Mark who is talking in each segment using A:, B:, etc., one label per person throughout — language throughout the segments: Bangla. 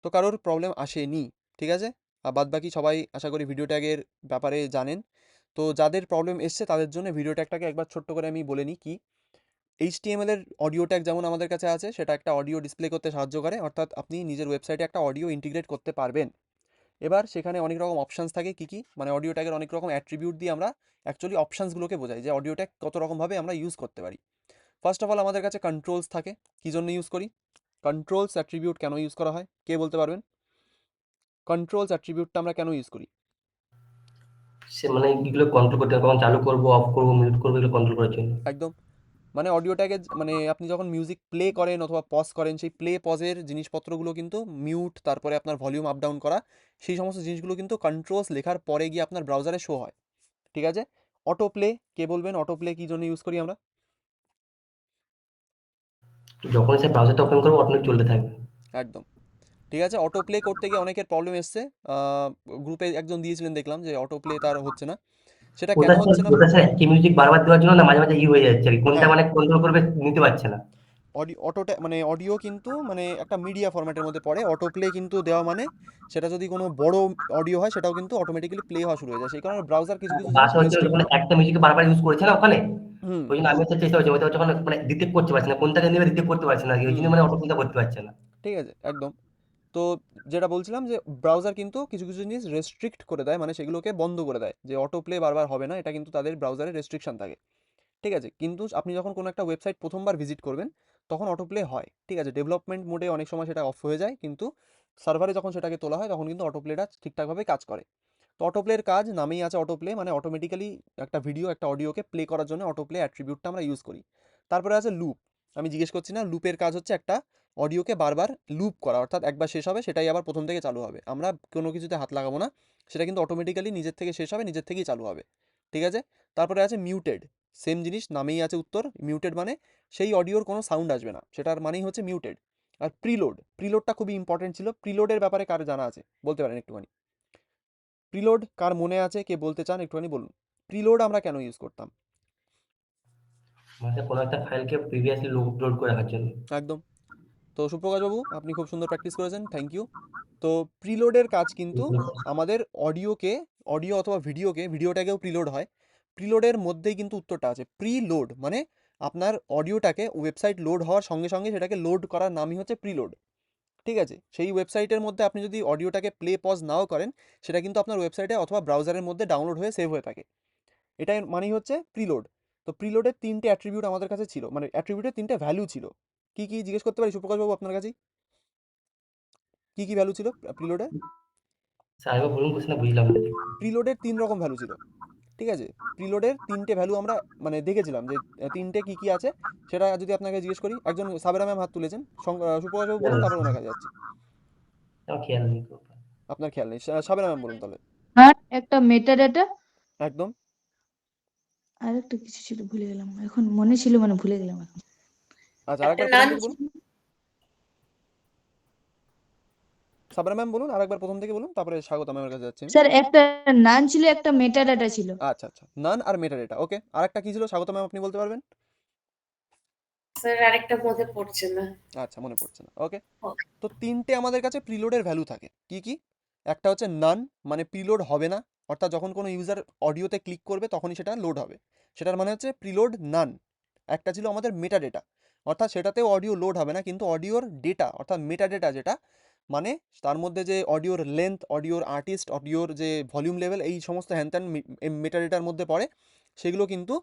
A: তো কারোর প্রবলেম আসেনি, ঠিক আছে। আর বাদবাকি সবাই আশা করি ভিডিও ট্যাগের ব্যাপারে জানেন। তো যাদের প্রবলেম এসছে তাদের জন্য ভিডিও ট্যাগটাকে একবার ছোট্ট করে আমি বলে নিই কি। HTML এর অডিও ট্যাগ যেমন আমাদের কাছে আছে, সেটা একটা অডিও ডিসপ্লে করতে সাহায্য করে, অর্থাৎ আপনি নিজের ওয়েবসাইটে একটা অডিও ইন্টিগ্রেট করতে পারবেন। এবার সেখানে অনেক রকম অপশানস থাকে, কী কী মানে অডিও ট্যাগের অনেক রকম অ্যাট্রিবিউট দিয়ে আমরা অ্যাকচুয়ালি অপশানসগুলোকে বোঝাই যে অডিও ট্যাগ কত রকমভাবে আমরা ইউজ করতে পারি। ফার্স্ট অফ অল আমাদের কাছে কন্ট্রোলস থাকে। কী জন্য ইউজ করি? কন্ট্রোলস অ্যাট্রিবিউট কেন ইউজ করা হয়, কে বলতে পারবেন? কন্ট্রোলস অ্যাট্রিবিউটটা আমরা কেন ইউজ করি?
B: সে মানে এগুলো কন্ট্রোল করতে হয়, কখন চালু করবো, অফ করবো, মিউট করবো, এগুলো কন্ট্রোল করার জন্য।
A: একদম। মানে অডিও ট্যাগে মানে আপনি যখন মিউজিক প্লে করেন অথবা পজ করেন, সেই প্লে পজের জিনিসপত্রগুলো কিন্তু মিউট, তারপরে আপনার ভলিউম আপ ডাউন করা, সেই সমস্ত জিনিসগুলো কিন্তু কন্ট্রোলস লেখার পরে গিয়ে আপনার ব্রাউজারে শো হয়, ঠিক আছে। অটো প্লে, কে বলবেন অটো প্লে কী জন্য ইউজ করি আমরা?
B: যখন সে ব্রাউজারটা ওপেন করবো অটোমেটিক চলতে থাকবে।
A: একদম, ঠিক আছে। অটো প্লে করতে গিয়ে অনেকের প্রবলেম এসছে, গ্রুপে একজন দিয়েছিলেন দেখলাম যে অটো প্লে তার হচ্ছে না। সেটা কেন
B: ওটা স্যার
A: হচ্ছে না?
B: ওটা স্যার একই মিউজিক বারবার দেওয়ার জন্য না মাঝে মাঝে হয়ে যাচ্ছে আর কি, কোনটা
A: হ্যাঁ,
B: মানে কন্ট্রোল করবে নিতে পারছে না।
A: অটোটা মানে অডিও কিন্তু মানে একটা মিডিয়া ফরম্যাটের মধ্যে পড়ে, অটো প্লে কিন্তু দেওয়া মানে সেটা যদি কোনো বড় অডিও হয় সেটাও কিন্তু অটোমেটিক্যালি প্লে হওয়া শুরু হয়ে যায়, সেই কারণে ব্রাউজার কিছু কিছু জিনিস
B: বাসা হচ্ছে
A: রেস্ট্রিক্ট
B: যখন
A: করে।
B: একটা মিউজিক বারবার ইউজ করছে না ওখানে,
A: হুম।
B: ওই জন্য আমি হচ্ছে চেষ্টা করছি ওইটা যখন মানে ডিটেক্ট করতে পারছি না কোনটাকে নেবে, ডিটেক্ট করতে পারছি না আর কি, ওই
A: হুম
B: জন্য মানে অটো চিন্তা করতে পারছে না।
A: ঠিক আছে, একদম। তো যেটা বলছিলাম যে ব্রাউজার কিন্তু কিছু কিছু জিনিস রেস্ট্রিক্ট করে দেয়, মানে সেগুলোকে বন্ধ করে দেয় যে অটো প্লে বারবার হবে না, এটা কিন্তু তাদের ব্রাউজারে রেস্ট্রিকশন থাকে, ঠিক আছে। কিন্তু আপনি যখন কোনো একটা ওয়েবসাইট প্রথমবার ভিজিট করবেন তখন অটো প্লে হয়, ঠিক আছে। ডেভেলপমেন্ট মোডে অনেক সময় সেটা অফ হয়ে যায়, কিন্তু সার্ভারে যখন সেটাকে তোলা হয় তখন কিন্তু অটো প্লেটা ঠিকঠাকভাবে কাজ করে। তো অটো প্লের কাজ নামেই আছে, অটো প্লে মানে অটোমেটিক্যালি একটা ভিডিও একটা অডিওকে প্লে করার জন্য অটো প্লে অ্যাট্রিবিউটটা আমরা ইউজ করি। তারপরে আছে লুপ। আমি জিজ্ঞেস করছি না, লুপের কাজ হচ্ছে একটা অডিওকে বারবার লুপ করা, অর্থাৎ একবার শেষ হবে সেটাই আবার প্রথম থেকে চালু হবে, আমরা কোনো কিছুতে হাত লাগাবো না, সেটা কিন্তু অটোমেটিক্যালি নিজের থেকে শেষ হবে, নিজের থেকেই চালু হবে, ঠিক আছে। তারপরে আছে মিউটেড। সেম জিনিস, নামেই আছে উত্তর। মিউটেড মানে সেই অডিওর কোনো সাউন্ড আসবে না, সেটার মানেই হচ্ছে মিউটেড। আর প্রিলোড, প্রিলোডটা খুবই ইম্পর্টেন্ট ছিল। প্রিলোডের ব্যাপারে কার জানা আছে বলতে পারেন একটুখানি? প্রিলোড কার মনে আছে, কে বলতে চান একটুখানি বলুন। প্রিলোড আমরা কেন ইউজ করতাম?
B: মানে কোনো একটা ফাইলকে প্রিভিয়াসলি লোড করে রাখার জন্য।
A: একদম। তো সুপ্রকাশ বাবু, আপনি খুব সুন্দর প্র্যাকটিস করেছেন, থ্যাংক ইউ। তো প্রিলোডের কাজ কিন্তু আমাদের অডিওকে, অডিও অথবা ভিডিওকে, ভিডিওটাকেও প্রিলোড হয়, প্রিলোডের মধ্যেই কিন্তু উত্তরটা আছে। প্রিলোড মানে আপনার অডিওটাকে ওয়েবসাইট লোড হওয়ার সঙ্গে সঙ্গে সেটাকে লোড করার নামই হচ্ছে প্রিলোড, ঠিক আছে। সেই ওয়েবসাইটের মধ্যে আপনি যদি অডিওটাকে প্লে পজ নাও করেন, সেটা কিন্তু আপনার ওয়েবসাইটে অথবা ব্রাউজারের মধ্যে ডাউনলোড হয়ে সেভ হয়ে থাকে, এটাই মানেই হচ্ছে প্রিলোড। তো প্রিলোডের তিনটে অ্যাট্রিবিউট আমাদের কাছে ছিল, মানে অ্যাট্রিবিউটের তিনটে ভ্যালু ছিল। কি কি জিজ্ঞেস করতে পারি সুপ্রকাশ বাবু আপনার কাছে? কি কি ভ্যালু ছিল প্রিলোডে?
B: স্যার আরেকবার বলুন, কোশ্চেনটা বুঝলাম না ঠিক।
A: প্রিলোডের তিন রকম ভ্যালু ছিল, ঠিক আছে। প্রিলোডের তিনটে ভ্যালু আমরা মানে দেখেছিলাম যে তিনটে কি কি আছে, সেটা যদি আপনাকে জিজ্ঞেস করি। একজন সাবেরা ম্যাম হাত তুলেছেন, সুপ্রকাশ বাবু বলুন, তারপর ওনার কাছে যাচ্ছি।
B: আমার খেয়াল নেই।
A: আপনার খেয়াল নেই, সাবেরা ম্যাম বলুন তাহলে।
C: আর একটা মেটাডাটা,
A: একদম।
C: আর একটা কিছু ছিল ভুলে গেলাম, এখন মনে ছিল মানে ভুলে গেলাম এখন।
A: আচ্ছা,
D: একটা
A: আরেকবার প্রথম
D: নান
A: থেকে বলুন। সাবেরা ম্যাম বলুন আরেকবার প্রথম থেকে বলুন, তারপরে স্বাগত ম্যামের কাছে যাচ্ছি আমি।
C: স্যার একটা নান ছিল, একটা মেটাডাটা ছিল।
A: আচ্ছা আচ্ছা, নান আর মেটাডেটা, ওকে। আরেকটা কি ছিল স্বাগত ম্যাম, আপনি বলতে পারবেন?
D: স্যার আরেকটা মধ্যে পড়ছে না।
A: আচ্ছা, মনে পড়ছে না, ওকে।
D: ও,
A: তো তিনটে আমাদের কাছে প্রিলোডের ভ্যালু থাকে, কি কি? একটা হচ্ছে নান, মানে প্রিলোড হবে না, অর্থাৎ যখন কোনো ইউজার অডিওতে ক্লিক করবে তখনই সেটা লোড হবে, সেটার মানে হচ্ছে প্রিলোড নান। একটা ছিল আমাদের মেটা ডেটা, অর্থাৎ সেটাতেও অডিও লোড হবে না, কিন্তু অডিওর ডেটা অর্থাৎ মেটা ডেটা যেটা, মানে তার মধ্যে যে অডিওর লেন্থ, অডিওর আর্টিস্ট, অডিওর যে ভলিউম লেভেল, এই সমস্ত হ্যান মেটা ডেটার মধ্যে পড়ে, সেগুলো কিন্তু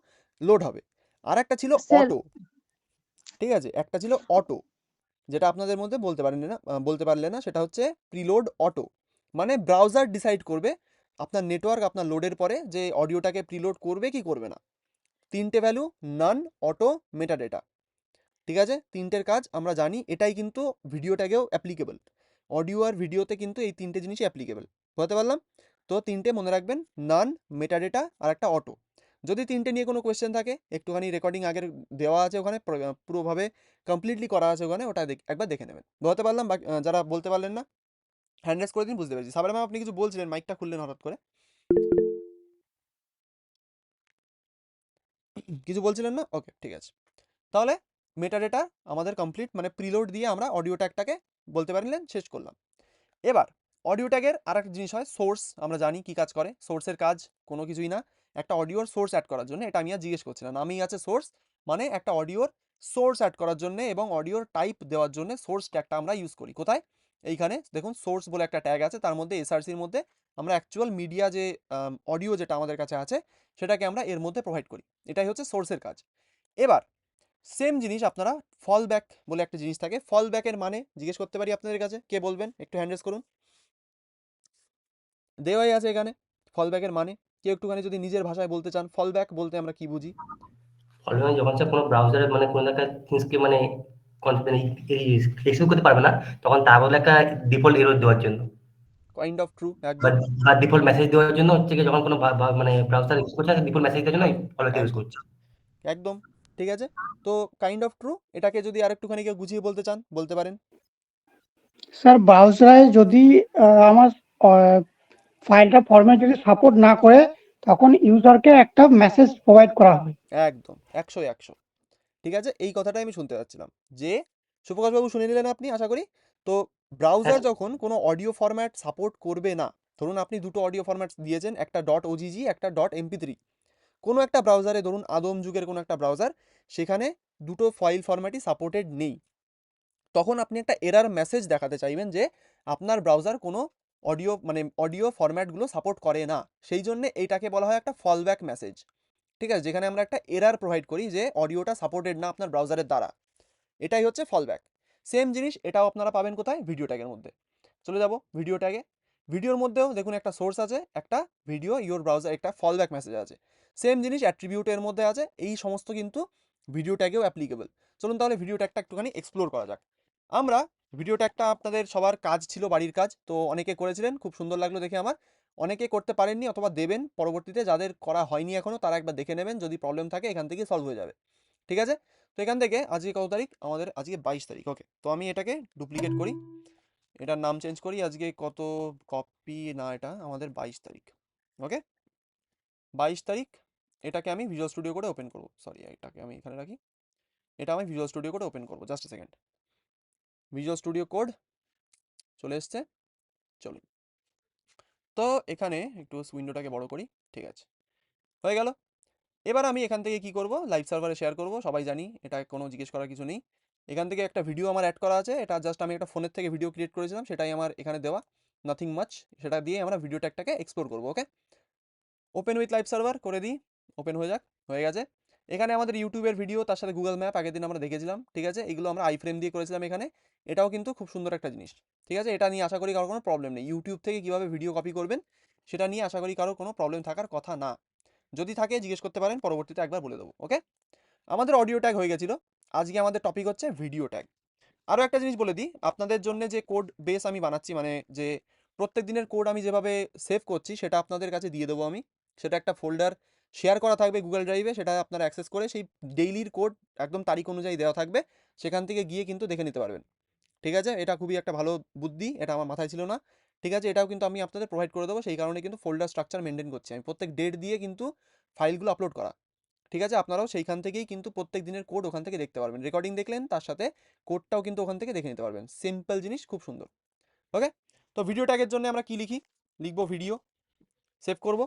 A: লোড হবে। আর একটা ছিল
C: স্যার
A: অটো, ঠিক আছে, একটা ছিল অটো, যেটা আপনাদের মধ্যে বলতে পারলে না, সেটা হচ্ছে প্রিলোড অটো। মানে ব্রাউজার ডিসাইড করবে আপনার নেটওয়ার্ক আপনার লোডের পরে যে অডিওটাকে প্রিলোড করবে কি করবে না। তিনটে ভ্যালু, নান, অটো, মেটাডেটা, ঠিক আছে। তিনটের কাজ আমরা জানি, এটাই কিন্তু ভিডিওটাকেও অ্যাপ্লিকেবল। অডিও আর ভিডিওতে কিন্তু এই তিনটে জিনিসই অ্যাপ্লিকেবল, বুঝতে পারলাম। তো তিনটে মনে রাখবেন, নান, মেটাডেটা আর একটা অটো। যদি তিনটে নিয়ে কোনো কোয়েশ্চেন থাকে একটুখানি রেকর্ডিং আগের দেওয়া আছে ওখানে, পুরোভাবে কমপ্লিটলি করা আছে ওখানে, ওটা একবার দেখে নেবেন, বুঝতে পারলাম। যারা বলতে পারলেন না হ্যান্ড রেজ করে দিন, বুঝতে পেরেছি। সাবের ম্যাম আপনি কিছু বলছিলেন, মাইকটা খুললেন হঠাৎ করে, কিছু বলছিলেন না? ওকে, ঠিক আছে। তাহলে মেটাডেটা আমাদের কমপ্লিট, মানে প্রিলোড দিয়ে আমরা অডিও ট্যাগটাকে বলতে পারলেন শেষ করলাম। এবার অডিও ট্যাগের আর একটা জিনিস হয় সোর্স। আমরা জানি কি কাজ করে। সোর্সের কাজ কোনো কিছুই না, একটা অডিওর সোর্স অ্যাড করার জন্য। এটা আমি আর জিজ্ঞেস করছি না, নামেই আছে সোর্স, মানে একটা অডিওর সোর্স অ্যাড করার জন্য এবং অডিওর টাইপ দেওয়ার জন্য সোর্স ট্যাগটা আমরা ইউজ করি। কোথায়? এইখানে দেখুন সোর্স বলে একটা ট্যাগ আছে, তার মধ্যে এসআরসির মধ্যে আমরা অ্যাকচুয়াল মিডিয়া যে অডিও যেটা আমাদের কাছে আছে সেটাকে আমরা এর মধ্যে প্রোভাইড করি। এটাই হচ্ছে সোর্সের কাজ। এবার সেম জিনিস আপনারা ফল ব্যাক বলে একটা জিনিস থাকে। ফল ব্যাকের মানে জিজ্ঞেস করতে পারি আপনাদের কাছে, কে বলবেন? একটু হ্যান্ড রেজ করুন। দেওয়াই আছে এখানে ফল ব্যাকের মানে। কেউ একটুখানি যদি নিজের ভাষায় বলতে চান, ফল ব্যাক বলতে আমরা কি বুঝি?
B: অলরেডি যখন সে কোনো ব্রাউজারে মানে কোনো একটা জিনিসকে মানে এক্সিকিউট করতে পারবে না, তখন তার বদলে একটা ডিফল্ট এরর দেওয়ার জন্য
A: কাইন্ড অফ ট্রু,
B: বা
A: একদম
B: ডিফল্ট মেসেজ দেওয়ার জন্য হচ্ছে কি, যখন কোনো মানে ব্রাউজার এক্সিকিউট করছে ডিফল্ট মেসেজ দেওয়ার জন্য ফলোটা ইউজ
A: একদম
B: করছে।
A: একদম ঠিক আছে। তো কাইন্ড অফ ট্রু, এটাকে যদি আর একটুখানি কেউ গুছিয়ে বলতে চান বলতে পারেন।
E: স্যার ব্রাউজারে যদি আমার ফাইলটা ফরম্যাট যদি সাপোর্ট না করে, তখন ইউজারকে একটা মেসেজ প্রোভাইড করা হয়।
A: একদম 100 ঠিক আছে, এই কথাটাই আমি শুনতে চাচ্ছিলাম যে সুপ্রকাশবাবু শুনে নিলেন আপনি আশা করি। তো ব্রাউজার
B: হ্যাঁ,
A: যখন কোনো অডিও ফরম্যাট সাপোর্ট করবে না, ধরুন আপনি দুটো অডিও ফরম্যাট দিয়েছেন, একটা ডট ওজিজি একটা ডট এমপি3, কোনো একটা ব্রাউজারে ধরুন আদম যুগের কোনো একটা ব্রাউজার, সেখানে দুটো ফাইল ফরম্যাটই সাপোর্টেড নেই, তখন আপনি একটা এরার মেসেজ দেখাতে চাইবেন যে আপনার ব্রাউজার কোনো অডিও মানে অডিও ফরম্যাটগুলো সাপোর্ট করে না। সেই জন্য এইটাকে বলা হয় একটা ফলব্যাক মেসেজ। ঠিক আছে, যেখানে আমরা একটা এরার প্রোভাইড করি যে অডিওটা সাপোর্টেড না আপনার ব্রাউজারের দ্বারা। এটাই হচ্ছে ফলব্যাক। সেম জিনিস এটাও আপনারা পাবেন কোথায়? ভিডিও ট্যাগের মধ্যে। চলে যাব ভিডিও ট্যাগে। ভিডিওর মধ্যেও দেখুন একটা সোর্স আছে, একটা ভিডিও ইওর ব্রাউজার, একটা ফলব্যাক মেসেজ আছে। সেম জিনিস অ্যাট্রিবিউটের মধ্যে আছে, এই সমস্ত কিন্তু ভিডিও ট্যাগেও অ্যাপ্লিকেবল। চলুন তাহলে ভিডিও ট্যাগটা একটুখানি এক্সপ্লোর করা যাক। আমরা ভিডিও ট্যাগটা আপনাদের সবার কাজ ছিল, বাড়ির কাজ, তো অনেকে করেছিলেন, খুব সুন্দর লাগলো দেখে আমার। অনেকে করতে পারেননি অথবা দেবেন পরবর্তীতে, যাদের করা হয়নি এখনও তারা একবার দেখে নেবেন, যদি প্রবলেম থাকে এখান থেকে সলভ হয়ে যাবে। ঠিক আছে, তো এখান থেকে আজকে কত তারিখ? আমাদের আজকে 22 তারিখ। ওকে, তো আমি এটাকে ডুপ্লিকেট করি, এটার নাম চেঞ্জ করি। আজকে কত কপি না, এটা আমাদের 22 তারিখ। ওকে, 22 তারিখ। এটাকে আমি ভিজুয়াল স্টুডিও করে ওপেন করবো, সরি এটাকে আমি এখানে রাখি। এটা আমি ভিজুয়াল স্টুডিও করে ওপেন করবো, just second. Visual studio code চলে এসছে, চলুন। তো এখানে একটু উইন্ডোটাকে বড় করি, ঠিক আছে, হয়ে গেল। এবার আমি এখান থেকে কি করব? লাইভ সার্ভারে শেয়ার করব, সবাই জানি, এটা কোনো জিজ্ঞেস করার কিছু নেই। এখান থেকে একটা ভিডিও আমার অ্যাড করা আছে, এটা জাস্ট আমি একটা ফোনের থেকে ভিডিও ক্রিয়েট করেছিলাম, সেটাই আমার এখানে দেওয়া, নাথিং মাচ। সেটা দিয়ে আমরা ভিডিও ট্যাগটাকে এক্সপ্লোর করবো। ওকে, ওপেন উইথ লাইভ সার্ভার করে দিই, ওপেন হয়ে যাক, হয়ে গেছে। এখানে আমাদের ইউটিউবের ভিডিও, তার সাথে গুগল ম্যাপ আগের দিন আমরা দেখেছিলাম। ঠিক আছে, এগুলো আমরা আইফ্রেম দিয়ে করেছিলাম এখানে। এটাও কিন্তু খুব সুন্দর একটা জিনিস। ঠিক আছে, এটা নিয়ে আশা করি কারোর কোনো প্রবলেম নেই। ইউটিউব থেকে কীভাবে ভিডিও কপি করবেন সেটা নিয়ে আশা করি কারোর কোনো প্রবলেম থাকার কথা না। যদি থাকে জিজ্ঞেস করতে পারেন, পরবর্তীতে একবার বলে দেবো। ওকে, আমাদের অডিও ট্যাগ হয়ে গেছিলো। আজকে আমাদের টপিক হচ্ছে ভিডিও ট্যাগ। আরও একটা জিনিস বলে দিই আপনাদের জন্য, যে কোড বেস আমি বানাচ্ছি, মানে যে প্রত্যেক দিনের কোড আমি যেভাবে সেভ করছি সেটা আপনাদের কাছে দিয়ে দেবো আমি। সেটা একটা ফোল্ডার শেয়ার করা থাকবে গুগল ড্রাইভে, সেটা আপনারা অ্যাক্সেস করে সেই ডেইলির কোড একদম তারিখ অনুযায়ী দেওয়া থাকবে, সেখান থেকে গিয়ে কিন্তু দেখে নিতে পারবেন। ঠিক আছে, এটা খুবই একটা ভালো বুদ্ধি, এটা আমার মাথায় ছিল না। ঠিক আছে, এটাও কিন্তু আমি আপনাদের প্রোভাইড করে দেবো, সেই কারণে কিন্তু ফোল্ডার স্ট্রাকচার মেনটেন করছি আমি, প্রত্যেক ডেট দিয়ে কিন্তু ফাইলগুলো আপলোড করা। ঠিক আছে, আপনারাও সেইখান থেকেই কিন্তু প্রত্যেক দিনের কোড ওখান থেকে দেখতে পারবেন। রেকর্ডিং দেখলেন, তার সাথে কোডটাও কিন্তু ওখান থেকে দেখে নিতে পারবেন। সিম্পল জিনিস, খুব সুন্দর। ওকে, তো ভিডিও ট্যাগের জন্য আমরা কি লিখি? লিখবো ভিডিও, সেভ করব।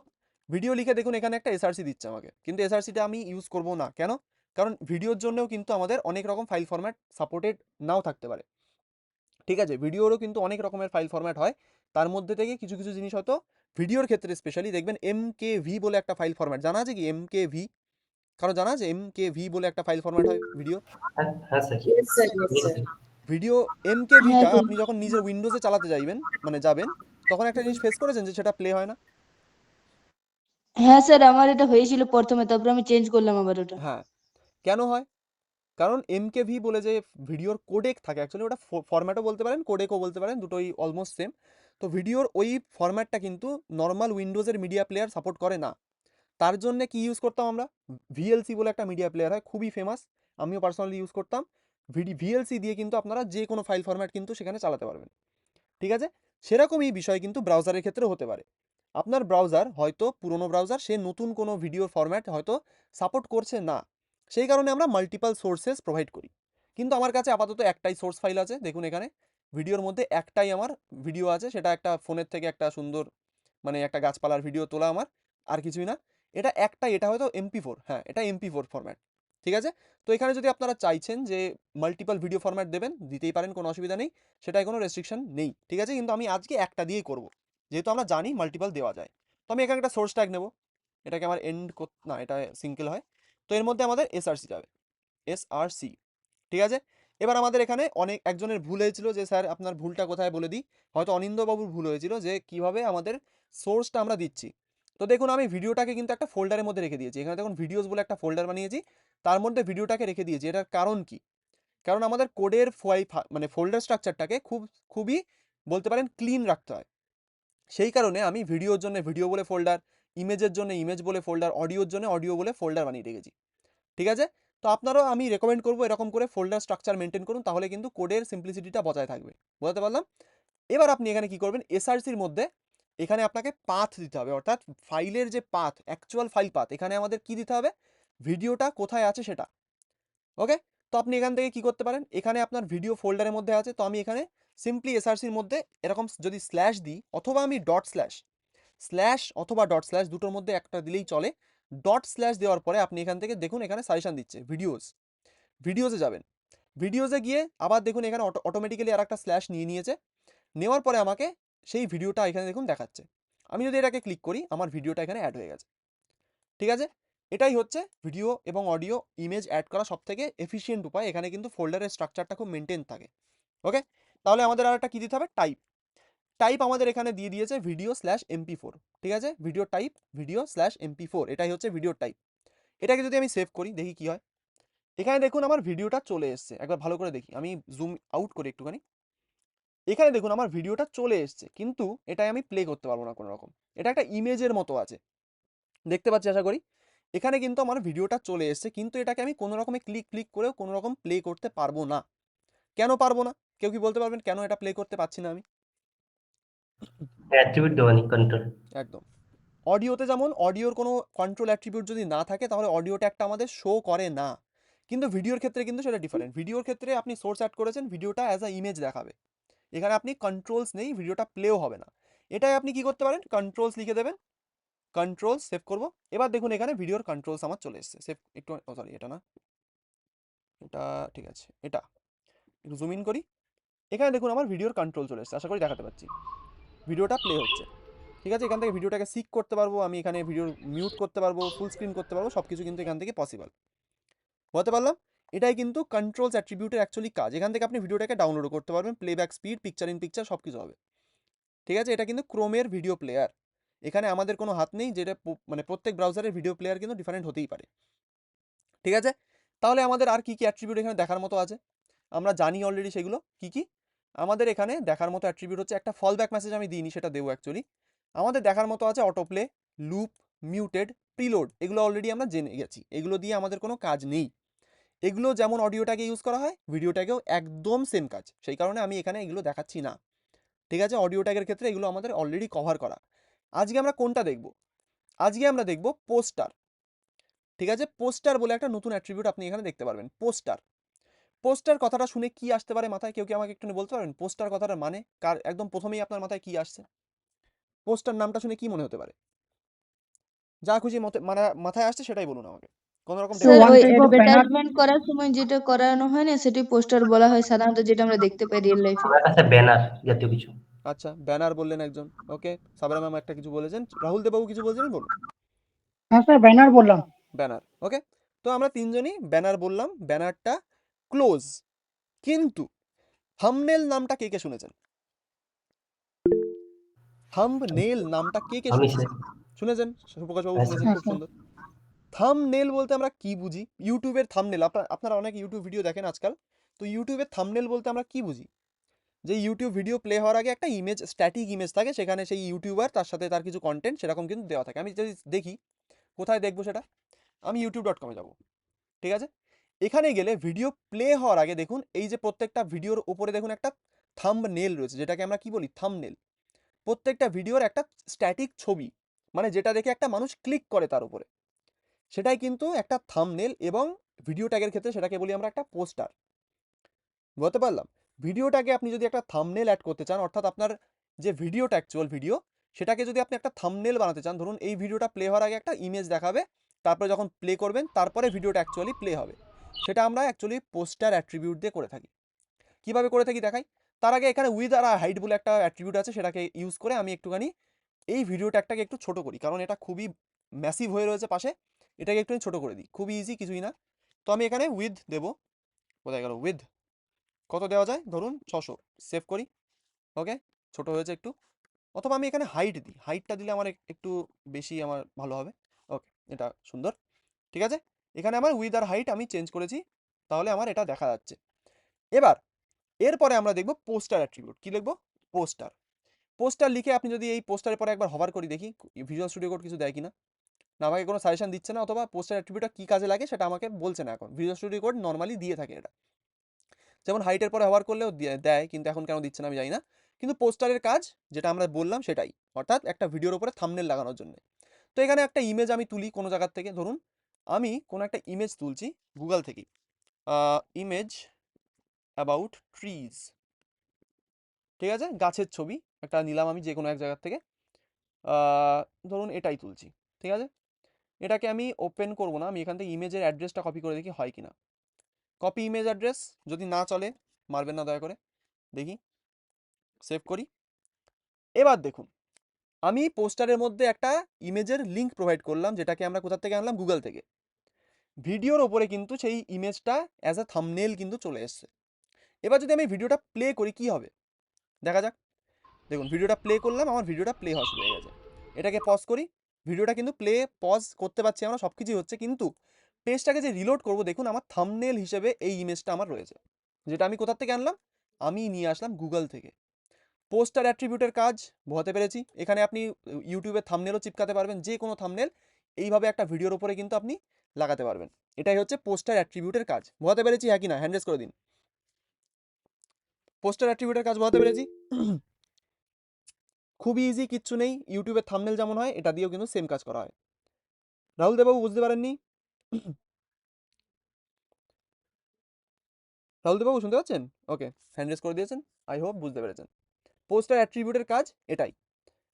A: ভিডিও লিখে দেখুন এখানে একটা এসআরসি দিচ্ছে আমাকে, কিন্তু এসআরসিটা আমি ইউজ করব না। কেন? কারণ ভিডিওর জন্যও কিন্তু আমাদের অনেক রকম ফাইল ফরম্যাট সাপোর্টেড নাও থাকতে পারে। ঠিক আছে, ভিডিওরও কিন্তু অনেক রকমের ফাইল ফরম্যাট হয়, তার মধ্যে থেকে কিছু কিছু জিনিস হয়তো ভিডিওর ক্ষেত্রে স্পেশালি দেখবেন MKV বলে একটা ফাইল ফরম্যাট, জানা আছে কি MKV? কারো জানা আছে MKV বলে একটা ফাইল ফরম্যাট হয় ভিডিও?
B: হ্যাঁ, হ্যাঁ sir,
D: Yes, sir. Yes, sir.
A: Video
C: হ্যাঁ
A: MKVটা
C: তো
A: আপনি যখন নিজের উইন্ডোজে চালাতে যাইবেন, মানে যাবেন, তখন একটা জিনিস ফেস করেছেন যে সেটা প্লে হয় না।
C: হ্যাঁ স্যার, আমার এটা হয়েছিল প্রথমে, তারপর আমি চেঞ্জ করলাম আবার ওটা।
A: হ্যাঁ, কেন হয়? কারণ MKV বলে যে ভিডিওর কোডেক থাকে, অ্যাকচুয়ালি ওটা ফরম্যাটও বলতে পারেন, কোডেকও বলতে পারেন, দুটোই অলমোস্ট সেম। তো ভিডিওর ওই ফরম্যাটটা কিন্তু নর্মাল উইন্ডোজের মিডিয়া প্লেয়ার সাপোর্ট করে না। তার জন্য কি ইউজ করতাম আমরা? VLC বলে একটা মিডিয়া প্লেয়ার হয়, খুবই ফেমাস, আমিও পার্সোনালি ইউজ করতাম। VLC দিয়ে কিন্তু আপনারা যে কোনো ফাইল ফরম্যাট কিন্তু সেখানে চালাতে পারবেন। ঠিক আছে, সেরকমই বিষয় কিন্তু ব্রাউজারের ক্ষেত্রে হতে পারে। আপনার ব্রাউজার হয়তো পুরনো ব্রাউজার, সে নতুন কোনো ভিডিও ফরম্যাট হয়তো সাপোর্ট করছে না, সেই কারণে আমরা মাল্টিপাল সোর্সেস প্রোভাইড করি। কিন্তু আমার কাছে আপাতত একটাই সোর্স ফাইল আছে, দেখুন এখানে ভিডিওর মধ্যে একটাই আমার ভিডিও আছে, সেটা একটা ফোনের থেকে একটা সুন্দর মানে একটা গাছপালার ভিডিও তোলা আমার, আর কিছুই না। এটা একটাই, এটা হয়তো MP4, হ্যাঁ এটা MP4 ফরম্যাট, ঠিক আছে। তো এখানে যদি আপনারা চাইছেন যে মাল্টিপল ভিডিও ফরম্যাট দেবেন, দিতেই পারেন, কোনো অসুবিধা নেই, সেটায় কোনো রেস্ট্রিকশন নেই, ঠিক আছে। কিন্তু আমি আজকে একটা দিয়েই করব, যেহেতু আমরা জানি মাল্টিপল দেওয়া যায়। তো আমি এখানে একটা সোর্স ট্যাগ নেব, এটাকে আমার না এটা সিঙ্গেল হয়, তো এর মধ্যে আমাদের SRC যাবে, SRC, ঠিক আছে। এবার আমাদের এখানে একজনের ভুল হয়েছিল যে স্যার আপনার ভুলটা কোথায় বলে দিই, হয়তো অনিন্দবাবুর ভুল হয়েছিল যে কিভাবে আমাদের সোর্সটা আমরা দিচ্ছি। তো দেখুন আমি ভিডিওটাকে কিন্তু একটা ফোল্ডারের মধ্যে রেখে দিয়েছি, এখানে দেখুন ভিডিওস বলে একটা ফোল্ডার বানিয়েছি, তার মধ্যে ভিডিওটাকে রেখে দিয়েছি। এটার কারণ কি? কারণ আমাদের কোডের মানে ফোল্ডার স্ট্রাকচারটাকে খুবই বলতে পারেন ক্লিন রাখতে হয়। সেই কারণে আমি ভিডিওর জন্য ভিডিও বলে ফোল্ডার, ইমেজের জন্য ইমেজ বলে ফোল্ডার, অডিওর জন্য অডিও বলে ফোল্ডার বানিয়ে রেখেছি, ঠিক আছে। তো আপনারাও আমি রেকমেন্ড করবো এরকম করে ফোল্ডার স্ট্রাকচার মেনটেন করুন, তাহলে কিন্তু কোডের সিম্পলিসিটিটা বজায় থাকবে, বুঝতে পারলাম। এবার আপনি এখানে কি করবেন, SRCর মধ্যে এখানে আপনাকে পাথ দিতে হবে, অর্থাৎ ফাইলের যে পাথ, অ্যাকচুয়াল ফাইল পাথ, এখানে আমাদের কি দিতে হবে, ভিডিওটা কোথায় আছে সেটা, ওকে। তো আপনি এখান থেকে কি করতে পারেন, এখানে আপনার ভিডিও ফোল্ডারের মধ্যে আছে, তো আমি এখানে সিম্পলি SRCর মধ্যে এরকম যদি স্ল্যাশ দিই, অথবা আমি স্ল্যাশ অথবা ডট স্ল্যাশ দুটোর মধ্যে একটা দিলেই চলে। ডট স্ল্যাশ দেওয়ার পরে আপনি এখান থেকে দেখুন এখানে সাজেশন দিচ্ছে ভিডিওসে যাবেন, ভিডিওসে গিয়ে আবার দেখুন এখানে অটোমেটিক্যালি আর একটা স্ল্যাশ নিয়েছে, নেওয়ার পরে আমাকে সেই ভিডিওটা এখানে দেখুন দেখাচ্ছে। আমি যদি এটাকে ক্লিক করি আমার ভিডিওটা এখানে অ্যাড হয়ে গেছে, ঠিক আছে। এটাই হচ্ছে ভিডিও এবং অডিও ইমেজ অ্যাড করা সব থেকে এফিসিয়েন্ট উপায়, এখানে কিন্তু ফোল্ডারের স্ট্রাকচারটা খুব মেনটেন থাকে, ওকে। তাহলে আমাদের আর একটা কী দিতে হবে, টাইপ আমাদের এখানে দিয়ে দিয়েছে video/mp4, ঠিক আছে, video/mp4, এটাই হচ্ছে ভিডিও টাইপ। এটাকে যদি আমি সেভ করি দেখি কি হয়, এখানে দেখুন আমার ভিডিওটা চলে এসছে, একবার ভালো করে দেখি, আমি জুম আউট করি একটুখানি, এখানে দেখুন আমার ভিডিওটা চলে এসছে, কিন্তু এটাই আমি প্লে করতে পারবো না কোনো রকম, এটা একটা ইমেজের মতো আছে, দেখতে পাচ্ছি আশা করি। এখানে কিন্তু আমার ভিডিওটা চলে এসছে, কিন্তু এটাকে আমি কোনো রকমে ক্লিক করেও কোনো রকম প্লে করতে পারবো না। কেন পারবো না, কেউ কি বলতে পারবেন কেন এটা প্লে করতে পারছি না আমি?
B: অ্যাট্রিবিউট দেওয়া নেই, কন্ট্রোল।
A: একদম, অডিওতে যেমন অডিওর কোনো কন্ট্রোল অ্যাট্রিবিউট যদি না থাকে তাহলে অডিও ট্যাগটা আমাদের শো করে না, কিন্তু ভিডিওর ক্ষেত্রে কিন্তু সেটা ডিফারেন্ট। ভিডিওর ক্ষেত্রে আপনি সোর্স অ্যাড করেছেন, ভিডিওটা অ্যাজ আ ইমেজ দেখাবে, এখানে আপনি কন্ট্রোলস নেই, ভিডিওটা প্লেও হবে না। এটাই আপনি কি করতে পারেন, কন্ট্রোলস লিখে দেবেন, কন্ট্রোলস সেভ করব। এবার দেখুন এখানে ভিডিওর কন্ট্রোলস আমার চলে এসেছে, সেভ একটু, সরি এটা না, এটা ঠিক আছে, এটা একটু জুম ইন করি, এখানে দেখুন আমার ভিডিওর কন্ট্রোল চলে এসেছে, আশা করি দেখাতে পাচ্ছি, ভিডিওটা প্লে হচ্ছে, ঠিক আছে। এখান থেকে ভিডিওটাকে সিক করতে পারবো আমি, এখানে ভিডিও মিউট করতে পারবো, ফুল স্ক্রিন করতে পারবো, সব কিছু কিন্তু এখান থেকে পসিবল, বলতে পারলাম। এটাই কিন্তু কন্ট্রোলস অ্যাট্রিবিউটের অ্যাকচুয়ালি কাজ, এখান থেকে আপনি ভিডিওটাকে ডাউনলোড করতে পারবেন, playback speed, picture in picture সব কিছু হবে, ঠিক আছে। এটা কিন্তু ক্রোমের ভিডিও প্লেয়ার, এখানে আমাদের কোনো হাত নেই, যেটা মানে প্রত্যেক ব্রাউজারের ভিডিও প্লেয়ার কিন্তু ডিফারেন্ট হতেই পারে, ঠিক আছে। তাহলে আমাদের আর কি কি অ্যাট্রিবিউট এখানে দেখার মতো আছে, আমরা জানি অলরেডি সেগুলো কি কি। আমাদের এখানে দেখার মতো অ্যাট্রিবিউট হচ্ছে, একটা ফল ব্যাক মেসেজ আমি দিইনি, সেটা দেবো অ্যাকচুয়ালি। আমাদের দেখার মতো আছে অটোপ্লে, লুপ, মিউটেড, প্রিলোড, এগুলো অলরেডি আমরা জেনে গেছি, এগুলো দিয়ে আমাদের কোনো কাজ নেই। এগুলো যেমন অডিওটাকে ইউজ করা হয়, ভিডিওটাকেও একদম সেম কাজ, সেই কারণে আমি এখানে এগুলো দেখাচ্ছি না, ঠিক আছে। অডিও ট্যাগের ক্ষেত্রে এগুলো আমাদের অলরেডি কভার করা। আজকে আমরা কোনটা দেখব, আজকে আমরা দেখব পোস্টার, ঠিক আছে। পোস্টার বলে একটা নতুন অ্যাট্রিবিউট আপনি এখানে দেখতে পারবেন, পোস্টার কথাটা শুনে কি আসতে পারে মাথায়, কেউ কি আমাকে একটু বলতে পারবেন পোস্টার কথাটার মানে, কার একদম প্রথমেই আপনার মাথায় কি আসছে, পোস্টার নামটা শুনে কি মনে হতে পারে, যা খুশি মাথায় আসছে সেটাই বলুন আমাকে, কোনো রকম
C: স্যার
E: one
C: ওই
E: type of banner.
C: অ্যাডভার্টাইজমেন্ট করার সময় যেটা করানো হয় না সেটাই পোস্টার বলা হয় সাধারণত, যেটা আমরা দেখতে পাই রিয়েল লাইফে।
B: আমার কাছে ব্যানার জাতীয় কিছু।
A: আচ্ছা ব্যানার বললেন একজন, ওকে, সাবরা ম্যাম একটা কিছু বলেছেন, রাহুল দেববাবু কিছু বলছেন বলুন।
E: হ্যাঁ স্যার, ব্যানার বললাম।
A: ব্যানার, ওকে। তো আমরা তিনজনই ব্যানার বললাম, ব্যানারটা ক্লোজ, কিন্তু থাম্বনেল নামটা কে কে শুনেছেন, থাম্বনেল নামটা কে কে
B: আমি
A: শুনেছেন, শুনেছেন, সুপ্রকাশবাবু
B: হ্যাঁ,
A: শুনেছেন,
E: হ্যাঁ
A: খুব
E: স্যার।
A: সুন্দর। থাম্বনেল বলতে আমরা কি বুঝি, ইউটিউবের থাম্বনেল, আপনারা অনেক ইউটিউব ভিডিও দেখেন আজকাল, তো ইউটিউবের থাম্বনেল বলতে আমরা কি বুঝি, যে ইউটিউব ভিডিও প্লে হওয়ার আগে একটা ইমেজ, স্ট্যাটিক ইমেজ থাকে, সেখানে সেই ইউটিউবার তার সাথে তার কিছু কন্টেন্ট সেরকম কিন্তু দেওয়া থাকে। আমি যদি দেখি, কোথায় দেখবো সেটা, আমি youtube.com-এ যাবো, ঠিক আছে। এখানে গেলে ভিডিও প্লে হওয়ার আগে দেখুন এই যে প্রত্যেকটা ভিডিওর উপরে দেখুন একটা থাম্বনেল রয়েছে, যেটাকে আমরা কি বলি, থাম্বনেল। প্রত্যেকটা ভিডিওর একটা স্ট্যাটিক ছবি, মানে যেটা দেখে একটা মানুষ ক্লিক করে তার উপরে, সেটাই কিন্তু একটা থাম্বনেল, এবং ভিডিও ট্যাগের ক্ষেত্রে সেটাকে বলি আমরা একটা পোস্টার, বুঝতে পারলাম। ভিডিওটাকে আপনি যদি একটা থাম্বনেল অ্যাড করতে চান, অর্থাৎ আপনার যে ভিডিওটা অ্যাকচুয়াল ভিডিও সেটাকে যদি আপনি একটা থাম্বনেল বানাতে চান, ধরুন এই ভিডিওটা প্লে হওয়ার আগে একটা ইমেজ দেখাবে, তারপরে যখন প্লে করবেন তারপরে ভিডিওটা অ্যাকচুয়ালি প্লে হবে, সেটা আমরা অ্যাকচুয়ালি পোস্টার অ্যাট্রিবিউট দিয়ে করে থাকি। কিভাবে করে থাকি দেখাই। তার আগে এখানে উইথ আর হাইট বলে একটা অ্যাট্রিবিউট আছে, সেটাকে ইউজ করে আমি একটুখানি এই ভিডিও ট্যাগটাকে একটু ছোট করি, কারণ এটা খুবই ম্যাসিভ হয়ে রয়েছে পাশে, এটাকে একটু ছোট করে দিই, খুবই ইজি, কিছুই না। তো আমি এখানে উইথ দেবো, কোথায় গেল উইথ, কত দেওয়া যায়, ধরুন 600, সেভ করি, ওকে, ছোট হয়েছে একটু। অথবা আমি এখানে হাইট দিই, হাইটটা দিলে আমার একটু বেশি আমার ভালো হবে, ওকে, এটা সুন্দর, ঠিক আছে। এখানে আমার উইথ আর হাইট আমি চেঞ্জ করেছি, তাহলে আমার এটা দেখা যাচ্ছে। এবার এরপরে আমরা দেখব পোস্টার অ্যাট্রিবিউট। কি লিখবো, পোস্টার। পোস্টার লিখে আপনি যদি এই পোস্টারের পরে একবার হভার করি, দেখি ভিজুয়াল স্টুডিও কোড কিছু দেয় কিনা। না, আমাকে কোনো সাজেশন দিচ্ছে না, অথবা পোস্টার অ্যাট্রিবিউটটা কী কাজে লাগে সেটা আমাকে বলছে না এখন। ভিজুয়াল স্টুডিও কোড নর্মালি দিয়ে থাকে এটা, যেমন হাইটের পরে হভার করলেও দেয়, কিন্তু এখন কেন দিচ্ছে না আমি জানি না। কিন্তু পোস্টারের কাজ যেটা আমরা বললাম সেটাই, অর্থাৎ একটা ভিডিওর উপরে থাম্বনেল লাগানোর জন্য। তো এখানে একটা ইমেজ আমি তুলি কোনো জায়গার থেকে, ধরুন আমি কোনো একটা ইমেজ তুলছি গুগল থেকেই, ইমেজ অ্যাবাউট ট্রিজ, ঠিক আছে, গাছের ছবি একটা নিলাম আমি যে কোনো এক জায়গার থেকে, ধরুন এটাই তুলছি, ঠিক আছে। এটাকে আমি ওপেন করব না, আমি এখান থেকে ইমেজের অ্যাড্রেসটা কপি করে দেখি হয় কিনা। কপি ইমেজ অ্যাড্রেস, যদি না চলে মারবেন না দয়া করে, দেখি, সেভ করি। এবার দেখুন আমি পোস্টারের মধ্যে একটা ইমেজের লিঙ্ক প্রোভাইড করলাম, যেটাকে আমরা কোথা থেকে আনলাম, গুগল থেকে। ভিডিওর ওপরে কিন্তু সেই ইমেজটা অ্যাজ আ থাম্বনেল কিন্তু চলে এসছে। এবার যদি আমি ভিডিওটা প্লে করি কি হবে দেখা যাক। দেখুন ভিডিওটা প্লে করলাম, আমার ভিডিওটা প্লে হওয়া শুরু হয়ে গেছে। এটাকে পজ করি, ভিডিওটা কিন্তু প্লে পজ করতে পারছি আমরা, সব কিছুই হচ্ছে, কিন্তু পেজটাকে যে রিলোড করব, দেখুন আমার থাম্বনেল হিসেবে এই ইমেজটা আমার রয়েছে, যেটা আমি কোথা থেকে আনলাম, আমি নিয়ে আসলাম গুগল থেকে। পোস্টার অ্যাট্রিবিউটের কাজ বোঝাতে পেরেছি। এখানে আপনি ইউটিউবে থাম্বনেলও চিপকাতে পারবেন, যে কোনো থাম্বনেল এইভাবে একটা ভিডিওর উপরে কিন্তু আপনি লাগাতে পারবেন। এটাই হচ্ছে পোস্টার অ্যাট্রিবিউটের কাজ। বোঝাতে পেরেছি, হ্যাঁ কি না, হ্যান্ড রেজ করে দিন। পোস্টার অ্যাট্রিবিউটের কাজ বোঝাতে পেরেছি, খুবই ইজি, কিচ্ছু নেই। ইউটিউবের থাম্বনেল যেমন হয় এটা দিয়েও কিন্তু সেম কাজ করা হয়। রাহুল দেববাবু বুঝতে পারেননি? রাহুল দেববাবু শুনতে পাচ্ছেন? ওকে, হ্যান্ড রেজ করে দিয়েছেন, আই হোপ বুঝতে পেরেছেন। পোস্টার অ্যাট্রিবিউটের কাজ এটাই।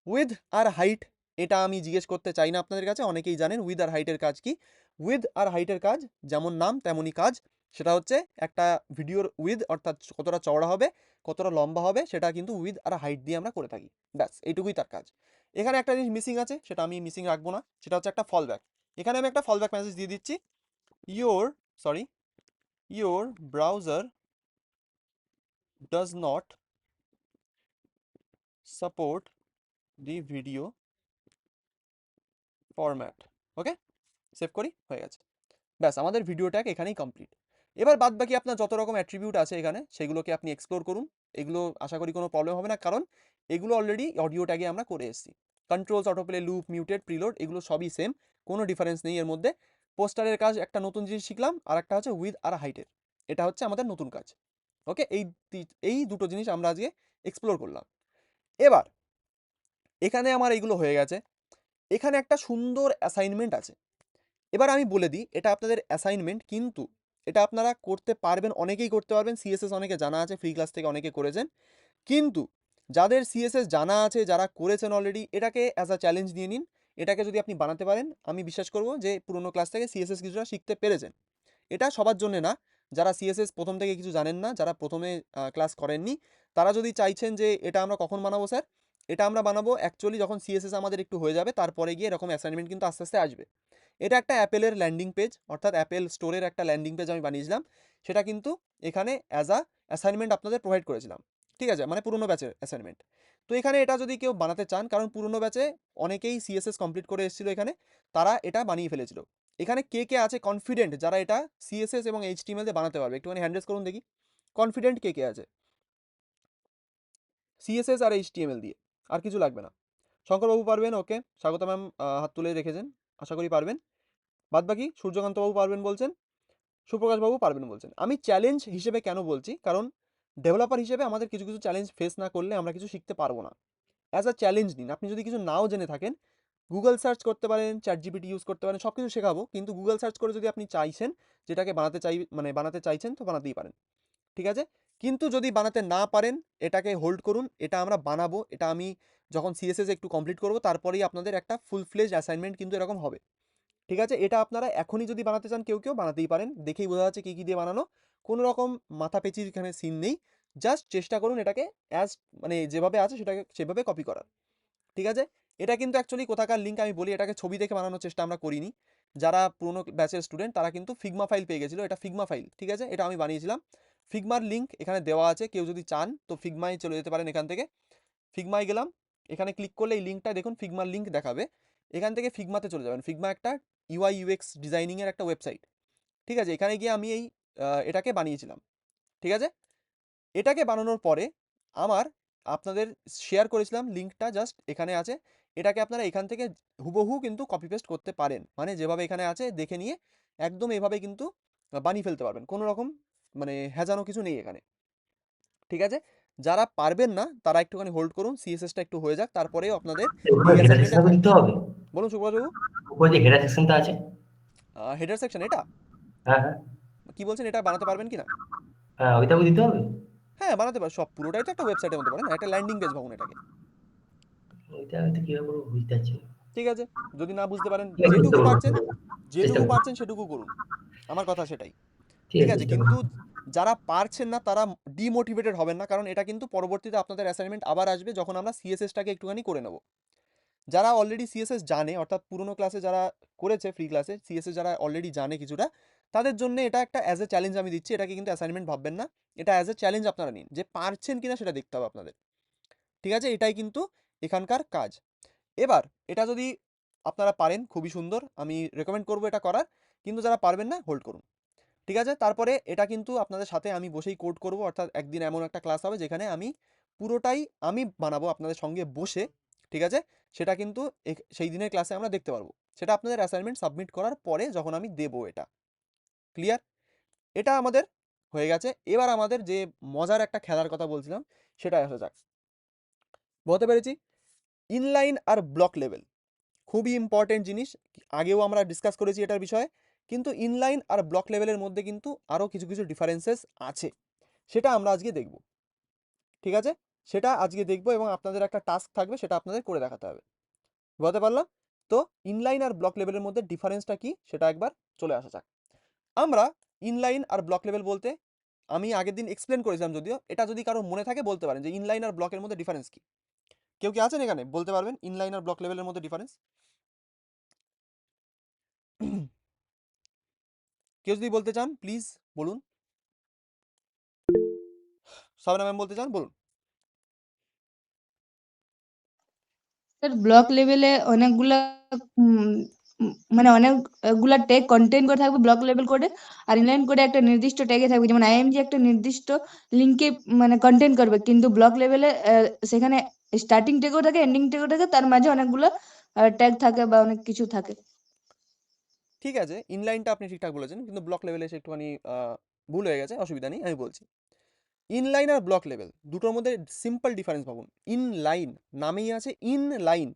A: উইথ আর হাইট, এটা আমি জিজ্ঞেস করতে চাই না আপনাদের কাছে, অনেকেই জানেন উইথ আর হাইটের কাজ কি। উইথ আর হাইটের কাজ যেমন নাম তেমনই কাজ, সেটা হচ্ছে একটা ভিডিওর উইথ অর্থাৎ কতটা চওড়া হবে, কতটা লম্বা হবে, সেটা কিন্তু উইথ আর হাইট দিয়ে আমরা করে থাকি, ব্যাস এইটুকুই তার কাজ। এখানে একটা জিনিস মিসিং আছে, সেটা আমি মিসিং রাখবো না, সেটা হচ্ছে একটা ফলব্যাক। এখানে আমি একটা ফলব্যাক মেসেজ দিয়ে দিচ্ছি, your browser does not support the video format, okay, save করি, হয়ে গেছে। ব্যাস আমাদের ভিডিও ট্যাগ এখানেই কমপ্লিট। এবার বাদ বাকি আপনার যত রকম অ্যাট্রিবিউট আছে এখানে, সেগুলোকে আপনি এক্সপ্লোর করুন। এগুলো আশা করি কোনো প্রবলেম হবে না, কারণ এগুলো অলরেডি অডিও ট্যাগে আমরা করে এসেছি। Controls, autoplay, loop, muted, preload, এগুলো সবই সেম, কোনো ডিফারেন্স নেই এর মধ্যে। পোস্টারের কাজ একটা নতুন জিনিস শিখলাম, আর একটা হচ্ছে উইথ আর হাইটের, এটা হচ্ছে আমাদের নতুন কাজ। ওকে, এই দুটো জিনিস আমরা আজকে এক্সপ্লোর করলাম। এবার এখানে আমার এইগুলো হয়ে গেছে, এখানে একটা সুন্দর অ্যাসাইনমেন্ট আছে। এবার আমি বলে দিই, এটা আপনাদের অ্যাসাইনমেন্ট, কিন্তু এটা আপনারা করতে পারবেন, অনেকেই করতে পারবেন। সিএসএস অনেকে জানা আছে, ফ্রি ক্লাস থেকে অনেকে করেছেন, কিন্তু যাদের সিএসএস জানা আছে, যারা করেছেন অলরেডি, এটাকে অ্যাজ আ চ্যালেঞ্জ নিয়ে নিন। এটাকে যদি আপনি বানাতে পারেন, আমি বিশ্বাস করব যে পুরোনো ক্লাস থেকে সিএসএস কিছুটা শিখতে পেরেছেন। এটা সবার জন্য না, যারা সিএসএস প্রথম থেকে কিছু জানেন না, যারা প্রথমে ক্লাস করেননি, তারা যদি চাইছেন যে এটা আমরা কখন বানাবো স্যার, এটা আমরা বানাবো অ্যাকচুয়ালি যখন সিএসএস আমাদের একটু হয়ে যাবে, তারপরে গিয়ে এরকম অ্যাসাইনমেন্ট কিন্তু আস্তে আস্তে আসবে। এটা একটা অ্যাপেলের ল্যান্ডিং পেজ, অর্থাৎ অ্যাপেল স্টোরের একটা ল্যান্ডিং পেজ আমি বানিয়েছিলাম, সেটা কিন্তু এখানে অ্যাজ আ অ্যাসাইনমেন্ট আপনাদের প্রোভাইড করেছিলাম, ঠিক আছে, মানে পুরোনো ব্যাচের অ্যাসাইনমেন্ট। তো এখানে এটা যদি কেউ বানাতে চান, কারণ পুরোনো ব্যাচে অনেকেই সিএসএস কমপ্লিট করে এসেছিলো এখানে, তারা এটা বানিয়ে ফেলেছিল। এখানে কে কে আছে কনফিডেন্ট যারা এটা সিএসএস এবং এইচটিএমএল দিয়ে বানাতে পারবে, একটুখানি হ্যান্ড রেজ করুন দেখি, কনফিডেন্ট কে কে আছে সিএসএস আর এইচটিএমএল দিয়ে, আর কিছু লাগবে না। শঙ্করবাবু পারবেন, ওকে, স্বাগত ম্যাম হাত তুলে রেখেছেন, আশা করি পারবেন। বাদবাকি সূর্যকান্তবাবু পারবেন বলছেন, সুপ্রকাশবাবু পারবেন বলছেন। আমি চ্যালেঞ্জ হিসেবে কেন বলছি, কারণ ডেভেলপার হিসেবে আমাদের কিছু কিছু চ্যালেঞ্জ ফেস না করলে আমরা কিছু শিখতে পারবো না। অ্যাজ আ চ্যালেঞ্জ নিন, আপনি যদি কিছু নাও জেনে থাকেন, গুগল সার্চ করতে পারেন, চ্যাটজিপিটি ইউজ করতে পারেন, সব কিছু শেখাবো, কিন্তু গুগল সার্চ করে যদি আপনি চাইছেন যেটাকে বানাতে চাইছেন, তো বানাতেই পারেন, ঠিক আছে। কিন্তু যদি বানাতে না পারেন এটাকে হোল্ড করুন, এটা আমরা বানাবো, এটা আমি যখন সিএসএস একটু কমপ্লিট করব তারপরেই আপনাদের একটা ফুল ফ্লেজ অ্যাসাইনমেন্ট কিন্তু এরকম হবে। ঠিক আছে, এটা আপনারা এখনই যদি বানাতে চান কেউ কেউ বানাতেই পারেন, দেখেই বোঝা যাচ্ছে কী কী দিয়ে বানানো, কোনো রকম মাথা পেঁচির এখানে সিন নেই, জাস্ট চেষ্টা করুন এটাকে অ্যাজ মানে যেভাবে আছে সেটাকে সেভাবে কপি করার। ঠিক আছে, এটা কিন্তু অ্যাকচুয়ালি কোথাকার লিঙ্ক আমি বলি, এটাকে ছবি দেখে বানানোর চেষ্টা আমরা করিনি। যারা পুরোনো ব্যাচের স্টুডেন্ট তারা কিন্তু ফিগমা ফাইল পেয়ে গেছিলো, এটা ফিগমা ফাইল। ঠিক আছে, এটা আমি বানিয়েছিলাম। ফিগমার লিঙ্ক এখানে দেওয়া আছে, কেউ যদি চান তো ফিগমায় চলে যেতে পারেন। এখান থেকে ফিগমায় গেলাম, এখানে ক্লিক করলে এই লিঙ্কটা দেখুন ফিগমার লিঙ্ক দেখাবে, এখান থেকে ফিগমাতে চলে যাবেন। ফিগমা একটা ইউআই ইউএক্স ডিজাইনিংয়ের একটা ওয়েবসাইট। ঠিক আছে, এখানে গিয়ে আমি এই এটাকে বানিয়েছিলাম। ঠিক আছে, এটাকে বানানোর পরে আমার আপনাদের শেয়ার করেছিলাম লিঙ্কটা, জাস্ট এখানে আছে। এটাকে আপনারা এখান থেকে হুবহু কিন্তু কপি পেস্ট করতে পারেন, মানে যেভাবে এখানে আছে দেখে নিয়ে একদম এভাবে কিন্তু বানিয়ে ফেলতে পারবেন, কোনো রকম মানে হ্যাজানো কিছু নেই এখানে। ঠিক আছে, যারা পারবেন না তারা একটুখানি হোল্ড করুন, সিএসএসটা একটু হয়ে যাক, তারপরে আপনাদের
B: ওখানে
A: এই
B: হেডার
A: অ্যাসাইনমেন্টটা
B: সেকশন দিতে হবে।
A: বলুন সুব্রতবাবু।
B: উপরে যে হেডার সেকশনটা আছে,
A: হেডার সেকশন এটা
B: হ্যাঁ হ্যাঁ
A: কি বলছেন, এটা বানাতে পারবেন কি না?
B: হ্যাঁ, ওইটাও দিতে হবে।
A: হ্যাঁ বানাতে পারেন, সব পুরোটাই তো একটা ওয়েবসাইটের মধ্যে পারেন, একটা ল্যান্ডিং পেজ ভাবুন এটাকে।
B: ওইটা হয়তো কিভাবে করবো বুঝতে পারছি না।
A: ঠিক আছে, যদি না বুঝতে পারেন
B: ঠিক আছে, বুঝতে
A: যেটুকু
B: পারবো,
A: পারছেন
B: চেষ্টা করবো।
A: সেটুকু করুন, আমার কথা সেটাই।
B: ঠিক
A: ঠিক
B: আছে,
A: আছে,
B: চেষ্টা
A: কিন্তু
B: করবো।
A: যারা পারছেন না তারা ডিমোটিভেটেড হবেন না, কারণ এটা কিন্তু পরবর্তীতে আপনাদের অ্যাসাইনমেন্ট আবার আসবে যখন আমরা সিএসএসটাকে একটুখানি করে নেব। যারা অলরেডি সিএসএস জানে, অর্থাৎ পুরোনো ক্লাসে যারা করেছে ফ্রি ক্লাসে সিএসএস যারা অলরেডি জানে কিছুটা, তাদের জন্য এটা একটা অ্যাজ এ চ্যালেঞ্জ আমি দিচ্ছি, এটাকে কিন্তু অ্যাসাইনমেন্ট ভাববেন না, এটা অ্যাজ এ চ্যালেঞ্জ আপনারা নিন, যে পারছেন কিনা সেটা দেখতে হবে আপনাদের। ঠিক আছে, এটাই কিন্তু এখানকার কাজ। এবার এটা যদি আপনারা পারেন খুবই সুন্দর, আমি রেকমেন্ড করবো এটা করার, কিন্তু যারা পারবেন না হোল্ড করুন। ঠিক আছে, তারপরে এটা কিন্তু আপনাদের সাথে আমি বসেই কোড করব, অর্থাৎ একদিন এমন একটা ক্লাস হবে যেখানে আমি পুরোটাই আমি বানাবো আপনাদের সঙ্গে বসে। ঠিক আছে, সেটা কিন্তু সেই দিনের ক্লাসে আমরা দেখতে পারবো, সেটা আপনাদের অ্যাসাইনমেন্ট সাবমিট করার পরে যখন আমি দেবো। এটা ক্লিয়ার? এটা আমাদের হয়ে গেছে। এবার আমাদের যে মজার একটা খেলার কথা বলছিলাম সেটা আসা যাক। বলতে পেরেছি ইনলাইন আর ব্লক লেভেল খুবই ইম্পর্টেন্ট জিনিস, আগেও আমরা ডিসকাস করেছি এটার বিষয়ে, কিন্তু ইনলাইন আর ব্লক লেভেলের মধ্যে কিন্তু আরও কিছু কিছু ডিফারেন্সেস আছে, সেটা আমরা আজকে দেখব। ঠিক আছে, সেটা আজকে দেখব এবং আপনাদের একটা টাস্ক থাকবে, সেটা আপনাদের করে দেখাতে হবে। বলতে পারলাম তো ইনলাইন আর ব্লক লেভেলের মধ্যে ডিফারেন্সটা কি সেটা একবার চলে আসা যাক। আমরা ইনলাইন আর ব্লক লেভেল বলতে আমি আগের দিন এক্সপ্লেন করেছিলাম, যদিও এটা যদি কারো মনে থাকে বলতে পারেন যে ইনলাইন আর ব্লকের মধ্যে ডিফারেন্স কি। কেউ কি আছেন এখানে বলতে পারবেন ইনলাইন আর ব্লক লেভেলের মধ্যে ডিফারেন্স? কেউ যদি বলতে চান প্লিজ বলুন। সাবনা ম্যাম বলতে চান, বলুন।
C: স্যার ব্লক লেভেলে অনেকগুলা উম, মানে অনেকগুলা ট্যাগ কন্টেইন করে থাকবে ব্লক লেভেল কোডে, আর ইনলাইন কোডে একটা নির্দিষ্ট ট্যাগে থাকবে, যেমন আইএমজি একটা নির্দিষ্ট লিঙ্কে মানে কন্টেইন করবে, কিন্তু ব্লক লেভেলে সেখানে স্টার্টিং ট্যাগও থাকে, এন্ডিং ট্যাগও থাকে, তার মাঝে অনেকগুলো ট্যাগ থাকে বা অনেক কিছু থাকে।
A: ঠিক আছে, ইনলাইনটা আপনি ঠিকঠাক বলেছেন, কিন্তু ব্লক লেভেলে এসে একটুখানি ভুল হয়ে গেছে, অসুবিধা নেই, আমি বলছি। ইনলাইন আর ব্লক লেভেল দুটোর মধ্যে সিম্পল ডিফারেন্স ভাবুন। ইনলাইন নামেই আছে ইন লাইন,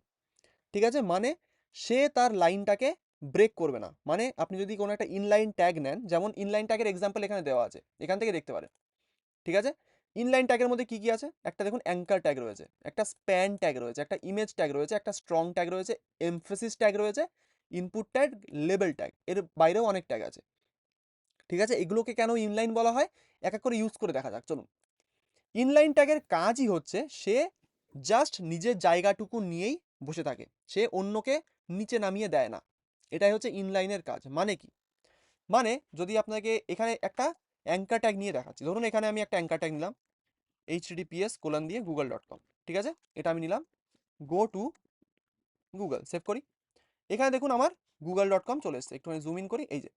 A: ঠিক আছে, মানে সে তার লাইনটাকে ব্রেক করবে না। মানে আপনি যদি কোনো একটা ইনলাইন ট্যাগ নেন, যেমন ইনলাইন ট্যাগের এক্সাম্পল এখানে দেওয়া আছে, এখান থেকে দেখতে পারেন। ঠিক আছে, ইনলাইন ট্যাগের মধ্যে কি কি আছে, একটা দেখুন অ্যাঙ্কার ট্যাগ রয়েছে, একটা স্প্যান ট্যাগ রয়েছে, একটা ইমেজ ট্যাগ রয়েছে, একটা স্ট্রং ট্যাগ রয়েছে, এমফেসিস ট্যাগ রয়েছে, ইনপুট ট্যাগ, লেবেল ট্যাগ, এর বাইরেও অনেক ট্যাগ আছে। ঠিক আছে, এগুলোকে কেন ইনলাইন বলা হয় এক এক করে ইউজ করে দেখা যাক, চলুন। ইনলাইন ট্যাগের কাজই হচ্ছে সে জাস্ট নিজের জায়গাটুকু নিয়েই বসে থাকে, সে অন্যকে নিচে নামিয়ে দেয় না, এটাই হচ্ছে ইনলাইনের কাজ। মানে কি, মানে যদি আপনাকে এখানে একটা অ্যাঙ্কার ট্যাগ নিয়ে দেখাচ্ছি, ধরুন এখানে আমি একটা অ্যাঙ্কার ট্যাগ নিলাম https:// google.com, ঠিক আছে, এটা আমি নিলাম, গো টু গুগল, সেভ করি। এখানে দেখুন আমার google.com চলে এসছে, একটুখানি জুম ইন করি, এই যে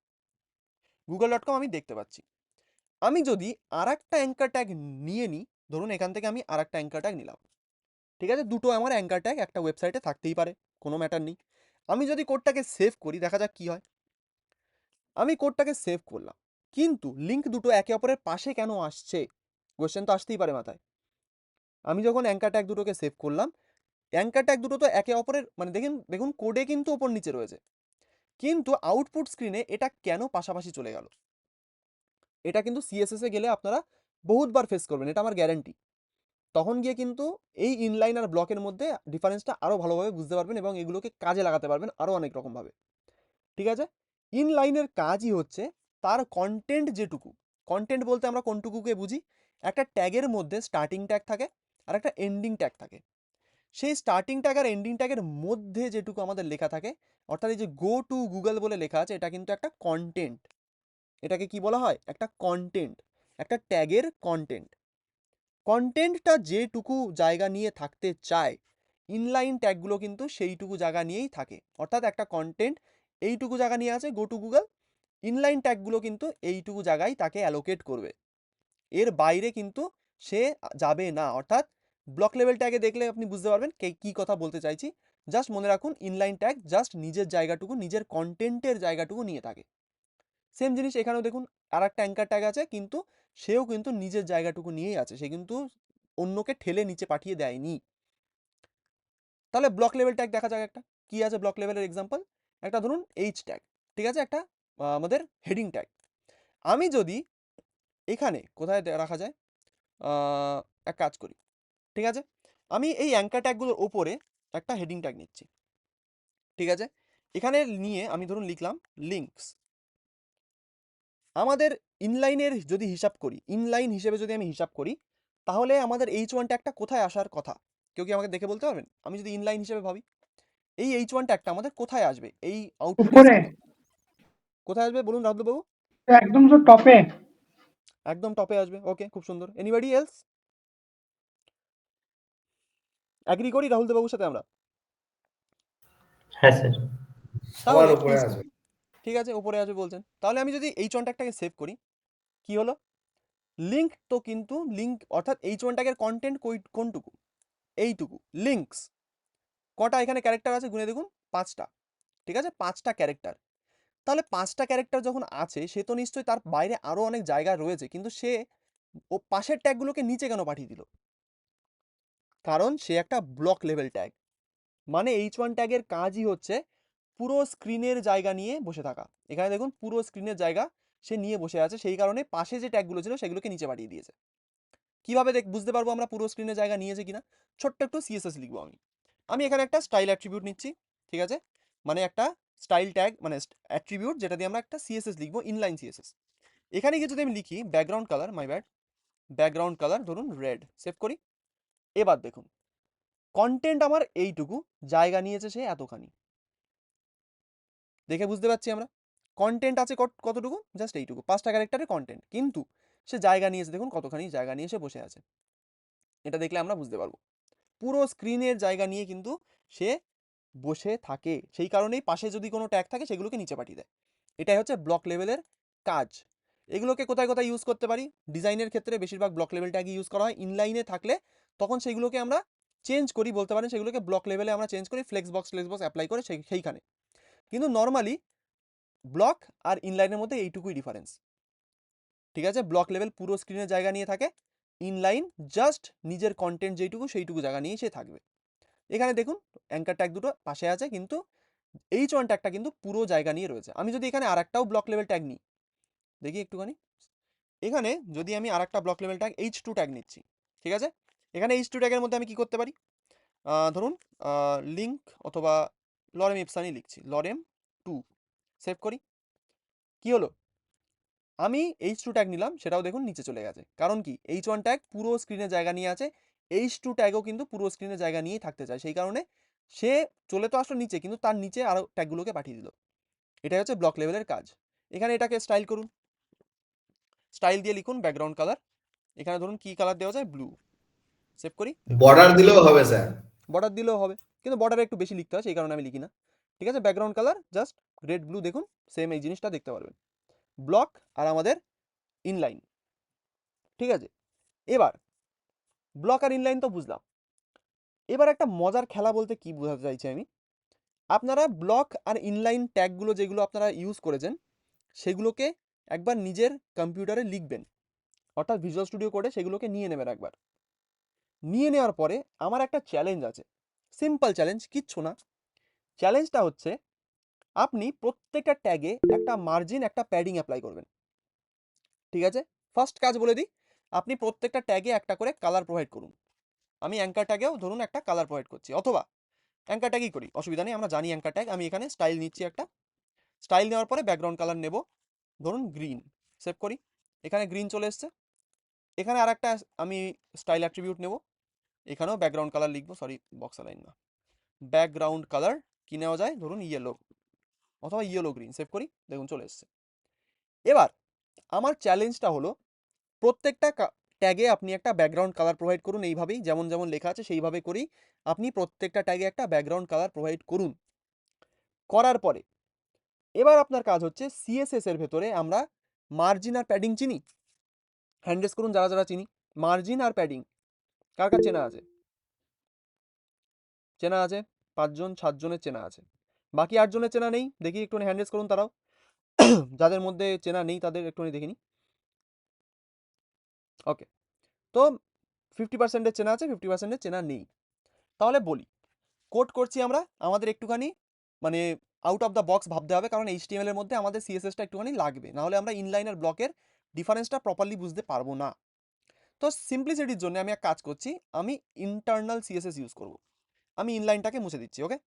A: google.com আমি দেখতে পাচ্ছি। আমি যদি আর একটা অ্যাঙ্কার ট্যাগ নিয়ে নিই, ধরুন এখান থেকে আমি আর একটা অ্যাঙ্কার ট্যাগ নিলাম, ঠিক আছে, দুটো আমার অ্যাঙ্কার ট্যাগ একটা ওয়েবসাইটে থাকতেই পারে, কোনো ম্যাটার নেই। আমি যদি কোডটাকে সেভ করি, দেখা যাক কি হয়। আমি কোডটাকে সেভ করলাম, কিন্তু লিঙ্ক দুটো একে অপরের পাশে কেন আসছে, কোয়েশ্চেন তো আসতেই পারে মাথায়। আমি যখন অ্যাঙ্কার ট্যাগ দুটোকে সেভ করলাম, অ্যাঙ্কার ট্যাগ দুটো তো একে অপরের মানে দেখুন কোডে কিন্তু ওপর নিচে রয়েছে, কিন্তু আউটপুট স্ক্রিনে এটা কেন পাশাপাশি চলে গেল, এটা কিন্তু সিএসএস এ গেলে আপনারা বহুতবার ফেস করবেন, এটা আমার গ্যারান্টি। তখন গিয়ে কিন্তু এই ইনলাইন আর ব্লকের মধ্যে ডিফারেন্সটা আরও ভালোভাবে বুঝতে পারবেন এবং এগুলোকে কাজে লাগাতে পারবেন আরও অনেক রকমভাবে। ঠিক আছে, ইনলাইনের কাজই হচ্ছে তার কন্টেন্ট যেটুকু, কন্টেন্ট বলতে আমরা কোনটুকুকে বুঝি, একটা ট্যাগের মধ্যে স্টার্টিং ট্যাগ থাকে আর একটা এন্ডিং ট্যাগ থাকে। সেই স্টার্টিং ট্যাগ আর এন্ডিং ট্যাগের মধ্যে যেটুকু আমাদের লেখা থাকে, অর্থাৎ এই যে গো টু গুগল বলে লেখা আছে, এটা কিন্তু একটা কন্টেন্ট। এটাকে কি বলা হয়? একটা কন্টেন্ট, একটা ট্যাগের কন্টেন্ট। কন্টেন্টটা যেটুকু জায়গা নিয়ে থাকতে চায়, ইনলাইন ট্যাগগুলো কিন্তু সেইটুকু জায়গা নিয়েই থাকে। অর্থাৎ একটা কন্টেন্ট এইটুকু জায়গা নিয়ে আছে গো টু গুগল, ইনলাইন ট্যাগগুলো কিন্তু এইটুকু জায়গায় তাকে অ্যালোকেট করবে, এর বাইরে কিন্তু সে যাবে না। অর্থাৎ ব্লক লেভেল ট্যাগে দেখলে আপনি বুঝতে পারবেন কি কথা বলতে চাইছি। জাস্ট মনে রাখুন, ইনলাইন ট্যাগ জাস্ট নিজের জায়গাটুকু, নিজের কন্টেন্টের জায়গাটুকু নিয়ে থাকে। সেম জিনিস এখানেও দেখুন, আর একটা অ্যাঙ্কার ট্যাগ আছে, কিন্তু সেও কিন্তু নিজের জায়গাটুকু নিয়েই আছে, সে কিন্তু অন্যকে ঠেলে নিচে পাঠিয়ে দেয়নি। তাহলে ব্লক লেভেল ট্যাগ দেখা যাক একটা কি আছে। ব্লক লেভেলের এক্সাম্পল একটা ধরুন এইচ ট্যাগ, ঠিক আছে, একটা আমাদের হেডিং ট্যাগ। আমি যদি এখানে কোথায় রাখা যায়, এক কাজ করি, ঠিক আছে, আমি এই অ্যাঙ্কার ট্যাগগুলোর ওপরে একটা হেডিং ট্যাগ নিচ্ছি, ঠিক আছে, এখানে নিয়ে আমি ধরুন লিখলাম লিঙ্কস। আমাদের ইনলাইনের যদি হিসাব করি, ইনলাইন হিসেবে যদি আমি হিসাব করি, তাহলে আমাদের H1 ট্যাগটা কোথায় আসার কথা? কেউ কি আমাকে দেখে বলতে পারবেন? আমি যদি ইনলাইন হিসেবে ভাবি, এই H1 ট্যাগটা আমাদের কোথায় আসবে? এই আউটপুট
E: উপরে,
A: স্ক্রিনে কোথায় আসবে বলুন রাহুল বাবু?
E: একদম তো টপে।
A: একদম টপে আসবে। ওকে, খুব সুন্দর। এনিবডি এলস অ্যাগ্রি করি রাহুল বাবুর সাথে আমরা?
B: হ্যাঁ স্যার।
F: সবার
A: তাহলে
F: উপরে আসবে।
A: ঠিক আছে, উপরে আসবে বলছেন, তাহলে আমি যদি H1 ট্যাগটাকে সেভ করি, কি হলো? লিঙ্ক তো কিন্তু লিঙ্ক, অর্থাৎ H1 ট্যাগের কন্টেন্ট কোনটুকু? এইটুকু। লিঙ্কস কটা এখানে ক্যারেক্টার আছে গুনে দেখুন, 5টা। ঠিক আছে, 5টা ক্যারেক্টার। তাহলে 5টা ক্যারেক্টার যখন আছে, সে তো নিশ্চয়ই তার বাইরে আরো অনেক জায়গা রয়েছে, কিন্তু সে ও পাশের ট্যাগগুলোকে নিচে কেন পাঠিয়ে দিল? কারণ সে একটা ব্লক লেভেল ট্যাগ। মানে H1 ট্যাগের কাজই হচ্ছে পুরো স্ক্রিনের জায়গা নিয়ে বসে থাকা। এখানে দেখুন পুরো স্ক্রিনের জায়গা সে নিয়ে বসে আছে, সেই কারণে পাশে যে ট্যাগগুলো ছিল সেগুলোকে নিচে পাঠিয়ে দিয়েছে। কিভাবে বুঝতে পারবো আমরা পুরো স্ক্রিনের জায়গা নিয়েছে কিনা? ছোট্ট একটু সিএসএস লিখবো আমি এখানে একটা স্টাইল অ্যাট্রিবিউট নিচ্ছি, ঠিক আছে, মানে একটা স্টাইল ট্যাগ, মানে অ্যাট্রিবিউট, যেটা দিয়ে আমরা একটা সিএসএস লিখবো, ইনলাইন সিএসএস। এখানে গিয়ে যদি আমি লিখি background colour, my bad, background colour ধরুন রেড, সেভ করি। এবার দেখুন কন্টেন্ট আমার এইটুকু, জায়গা নিয়েছে সে এতখানি। দেখে বুঝতে পারছি আমরা কন্টেন্ট আছে কতটুকু, জাস্ট এইটুকু, 5টা ক্যারেক্টারের কন্টেন্ট, কিন্তু সে জায়গা নিয়েছে, দেখুন কতখানি জায়গা নিয়ে সে বসে আছে। এটা দেখলে আমরা বুঝতে পারবো পুরো স্ক্রিনের জায়গা নিয়ে কিন্তু সে বসে থাকে, সেই কারণেই পাশে যদি কোনো ট্যাগ থাকে সেগুলোকে নিচে পাঠিয়ে দেয়। এটাই হচ্ছে ব্লক লেভেলের কাজ। এগুলোকে কোথায় কোথায় ইউজ করতে পারি? ডিজাইনের ক্ষেত্রে বেশিরভাগ ব্লক লেভেল ট্যাগ ইউজ করা হয়। ইনলাইনে থাকলে তখন সেগুলোকে আমরা চেঞ্জ করি, বলতে পারেন সেগুলোকে ব্লক লেভেলে আমরা চেঞ্জ করি, ফ্লেক্স বক্স অ্যাপ্লাই করে সেইখানে। কিন্তু নর্মালি ব্লক আর ইনলাইনের মধ্যে এইটুকুই ডিফারেন্স। ঠিক আছে, ব্লক লেভেল পুরো স্ক্রিনের জায়গা নিয়ে থাকে, ইনলাইন জাস্ট নিজের কন্টেন্ট যেইটুকু সেইটুকু জায়গা নিয়ে সে থাকবে। এখানে দেখুন অ্যাঙ্কার ট্যাগ দুটো পাশে আছে, কিন্তু H1 ট্যাগটা কিন্তু পুরো জায়গা নিয়ে রয়েছে। আমি যদি এখানে আরেকটাও ব্লক লেভেল ট্যাগ নিই, দেখি একটুখানি, এখানে যদি আমি আরেকটা block level tag H2 tag নিচ্ছি, ঠিক আছে, এখানে H2 ট্যাগের মধ্যে আমি কি করতে পারি? ধরুন লিঙ্ক অথবা লরেম ইপসানি লিখছি, লরেম 2, সেভ করি। কি হলো? আমি H2 ট্যাগ নিলাম, সেটাও দেখুন নিচে চলে গেছে। কারণ কি? H1 ট্যাগ পুরো স্ক্রিনে জায়গা নিয়ে আছে, H2 ট্যাগও কিন্তু পুরো স্ক্রিনে জায়গা নিয়েই থাকতে চায়, সেই কারণে সে চলে তো আসলো নিচে, কিন্তু তার নিচে আরো ট্যাগগুলোকে পাঠিয়ে দিল। এটাই হচ্ছে ব্লক লেভেলের কাজ। এখানে এটাকে স্টাইল করুন, স্টাইল দিয়ে লিখুন ব্যাকগ্রাউন্ড কালার, এখানে ধরুন কি কালার দেওয়া যায়, ব্লু, সেভ করি।
F: বর্ডার দিলেও হবে স্যার।
A: বর্ডার দিলেও হবে, কিন্তু বর্ডারে একটু বেশি লিখতে হয়, সেই কারণে আমি লিখি না। ঠিক আছে, background colour just red blue, দেখুন সেম এই জিনিসটা দেখতে পারবেন, ব্লক আর আমাদের ইনলাইন। ঠিক আছে, এবার ব্লক আর ইনলাইন তো বুঝলাম। এবার একটা মজার খেলা বলতে কি বোঝাতে চাইছি আমি, আপনারা ব্লক আর ইনলাইন ট্যাগগুলো যেগুলো আপনারা ইউজ করেছেন সেগুলোকে একবার নিজের কম্পিউটারে লিখবেন, অর্থাৎ ভিজুয়াল স্টুডিও কোডে সেগুলোকে নিয়ে নেবেন একবার। নিয়ে নেওয়ার পরে আমার একটা চ্যালেঞ্জ আছে, সিম্পল চ্যালেঞ্জ, কিচ্ছু না। চ্যালেঞ্জটা হচ্ছে আপনি প্রত্যেকটা ট্যাগে একটা মার্জিন, একটা প্যাডিং অ্যাপ্লাই করবেন। ঠিক আছে, ফার্স্ট কাজ বলে দিই, আপনি প্রত্যেকটা ট্যাগে একটা করে কালার প্রোভাইড করুন। আমি অ্যাঙ্কার ট্যাগেও ধরুন একটা কালার প্রোভাইড করছি, অথবা অ্যাঙ্কার ট্যাগই করি, অসুবিধা নেই, আমরা জানি অ্যাঙ্কার ট্যাগ। আমি এখানে স্টাইল নিচ্ছি, একটা স্টাইল নেওয়ার পরে ব্যাকগ্রাউন্ড কালার নেব, ধরুন গ্রিন, সেভ করি, এখানে গ্রিন চলে এসছে। এখানে আর একটা আমি স্টাইল অ্যাট্রিবিউট নেব, এখানেও ব্যাকগ্রাউন্ড কালার লিখবো, সরি বক্স লাইন না, ব্যাকগ্রাউন্ড কালার কি নেওয়া যায়, ধরুন ইয়েলো অথবা ইয়েলো গ্রিন, সেভ করি, দেখুন চলে এসছে। এবার আমার চ্যালেঞ্জটা হলো প্রত্যেকটা ট্যাগে আপনি একটা ব্যাকগ্রাউন্ড কালার প্রোভাইড করুন, এইভাবেই যেমন যেমন লেখা আছে সেইভাবে করেই আপনি প্রত্যেকটা ট্যাগে একটা ব্যাকগ্রাউন্ড কালার প্রোভাইড করুন। করার পরে এবার আপনার কাজ হচ্ছে সিএসএস এর ভেতরে আমরা মার্জিন আর প্যাডিং চিনি, হ্যান্ড রেজ করুন যারা যারা চিনি। মার্জিন আর প্যাডিং কার কার চেনা আছে? চেনা আছে 5 জন 7 জনের চেনা আছে, বাকি 8 জনের চেনা নেই, দেখি একটুখানি হ্যান্ড রেজ করুন তারাও। যাদের মধ্যে চেনা নেই তাদের একটুখানি দেখিনি। ওকে, তো 50%-এর চেনা আছে, 50%-এর চেনা নেই। তাহলে বলি, কোড করছি আমরা, আমাদের একটুখানি মানে আউট অফ দ্য বক্স ভাবতে হবে, কারণ HTML এর মধ্যে আমাদের সিএসএসটা একটুখানি লাগবে, নাহলে আমরা ইনলাইন আর ব্লকের ডিফারেন্সটা প্রপারলি বুঝতে পারবো না। তো সিম্পলিসিটির জন্য আমি এক কাজ করছি, আমি ইন্টারনাল সিএসএস ইউজ করব। আমি ইনলাইনটাকে মুছে দিচ্ছি, ওকে।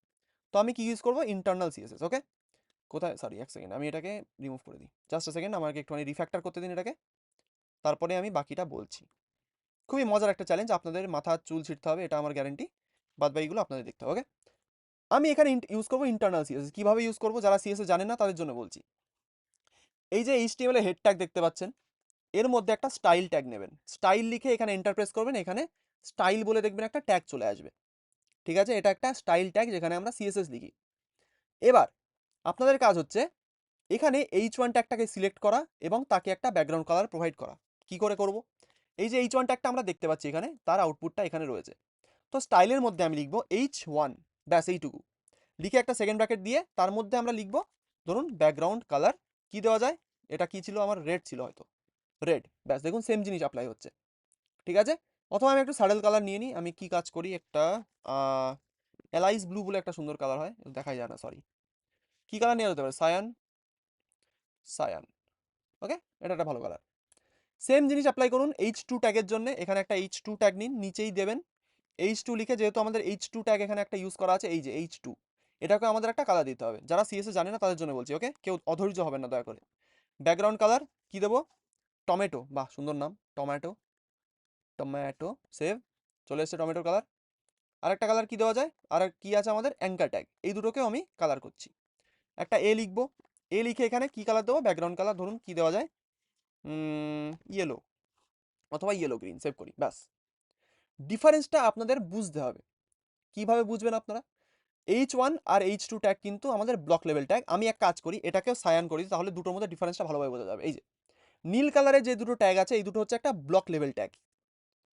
A: তো আমি কি ইউজ করব, ইন্টারনাল সিএসএস, ওকে। কোথায়, সরি এক সেকেন্ড, আমি এটাকে রিমুভ করে দিই, জাস্ট সেকেন্ড, আমাকে একটুখানি রিফ্যাক্টর করতে দিন এটাকে, তারপরে আমি বাকিটা বলছি। খুবই মজার একটা চ্যালেঞ্জ, আপনাদের মাথা চুল ছিঁড়তে হবে, এটা আমার গ্যারেন্টি, বাদ বাকিগুলো আপনাদের দেখতে হবে, ওকে। আমি এখানে ইউজ করবো ইন্টারনাল সিএসএস। কিভাবে ইউজ করবো, যারা সিএসএস জানেন না তাদের জন্য বলছি। এই যে HTML এর হেড ট্যাগ দেখতে পাচ্ছেন, এর মধ্যে একটা স্টাইল ট্যাগ নেবেন, স্টাইল লিখে এখানে এন্টার প্রেস করবেন, এখানে স্টাইল বলে দেখবেন একটা ট্যাগ চলে আসবে, ঠিক আছে। এটা একটা স্টাইল ট্যাগ যেখানে আমরা সিএসএস লিখি। এবার আপনাদের কাজ হচ্ছে এখানে H1 ট্যাগটাকে সিলেক্ট করা এবং তাকে একটা ব্যাকগ্রাউন্ড কালার প্রোভাইড করা। কি করে করব, এই যে H1 ট্যাগটা আমরা দেখতে পাচ্ছি এখানে, তার আউটপুটটা এখানে রয়েছে। তো স্টাইলের মধ্যে আমি লিখবো H1, ব্যাস এইটুকু লিখে একটা সেকেন্ড ব্র্যাকেট দিয়ে তার মধ্যে আমরা লিখবো ধরুন ব্যাকগ্রাউন্ড কালার কি দেওয়া যায়, এটা কি ছিল আমার, রেড ছিল হয়তো, রেড, ব্যাস দেখুন সেম জিনিস অ্যাপ্লাই হচ্ছে, ঠিক আছে। অথবা আমি একটু স্যাডেল কালার নিয়ে নিই, আমি কি কাজ করি, একটা এলাইস ব্লু বলে একটা সুন্দর কালার হয়, দেখাই যায় না, সরি, কি কালার নেওয়া যেতে পারে, সায়ান, সায়ান, ওকে, এটা একটা ভালো কালার। সেম জিনিস অ্যাপ্লাই করুন H2 ট্যাগের জন্য, এখানে একটা H2 ট্যাগ নিন, নিচেই দেবেন H2 লিখে, যেহেতু আমাদের H2 ট্যাগ এখানে একটা ইউজ করা আছে, এই যে H2, এটাকে আমাদের একটা কালার দিতে হবে। যারা সিএসএস জানে না তাদের জন্য বলছি, ওকে, কেউ অধৈর্য হবেন না দয়া করে। ব্যাকগ্রাউন্ড কালার কি দেবো, টমেটো, বাহ সুন্দর নাম, টমেটো, টমেটো, সেভ, চলে এসছে টমেটোর কালার। আরেকটা কালার কি দেওয়া যায়, আর কি আছে আমাদের, অ্যাঙ্কার ট্যাগ, এই দুটোকেও আমি কালার করছি। একটা এ লিখবো, এ লিখে এখানে কি কালার দেবো, ব্যাকগ্রাউন্ড কালার ধরুন কি দেওয়া যায়, ইয়েলো অথবা ইয়েলো গ্রিন, সেভ করি, ব্যাস। ডিফারেন্সটা আপনাদের বুঝতে হবে, কিভাবে বুঝবেন আপনারা, H1 আর H2 ট্যাগ কিন্তু আমাদের ব্লক লেভেল ট্যাগ। আমি এক কাজ করি, এটাকেও সায়ান করি, তাহলে দুটোর মধ্যে ডিফারেন্সটা ভালোভাবে বোঝা যাবে। এই যে নীল কালারে যে দুটো ট্যাগ আছে, এই দুটো হচ্ছে একটা ব্লক লেভেল ট্যাগ,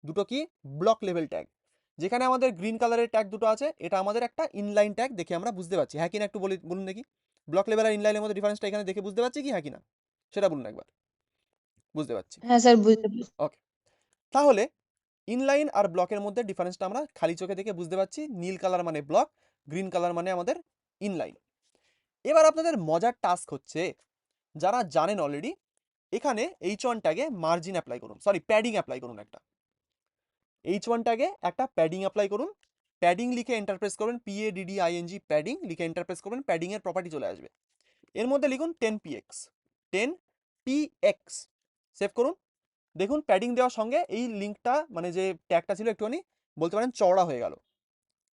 A: দুটো কি ব্লক লেভেল ট্যাগ। যেখানে আমাদের গ্রিন কালারের ট্যাগ দুটো আছে, এটা আমাদের একটা ইনলাইন ট্যাগ, দেখে আমরা বুঝতে পারছি, হ্যাঁ কিনা একটু বলুন দেখি, ব্লক লেভেল আর ইনলাইনের মধ্যে ডিফারেন্সটা এখানে দেখে বুঝতে পারছি কি, হ্যাঁ কিনা সেটা বলুন একবার, বুঝতে পারছি,
C: হ্যাঁ স্যার, বুঝতে পারছি।
A: ওকে। তাহলে ইনলাইন আর ব্লকের মধ্যে ডিফারেন্সটা আমরা খালি চোখে দেখে বুঝতে পারছি, নীল কালার মানে ব্লক, গ্রিন কালার মানে আমাদের ইনলাইন। এবার আপনাদের মজার টাস্ক হচ্ছে, যারা জানেন অলরেডি, এখানে H1 ট্যাগে মার্জিন অ্যাপ্লাই করুন, সরি প্যাডিং অ্যাপ্লাই করুন, একটা H1 ট্যাগে একটা প্যাডিং অ্যাপ্লাই করুন। প্যাডিং লিখে এন্টারপ্রেস করবেন, PADDING, প্যাডিং লিখে এন্টারপ্রেস করবেন, প্যাডিং এর প্রপার্টি চলে আসবে, এর মধ্যে লিখুন 10px, 10px, সেভ করুন। দেখুন প্যাডিং দেওয়ার সঙ্গে এই লিঙ্কটা মানে যে ট্যাগটা ছিল একটুখানি বলতে পারেন চওড়া হয়ে গেল,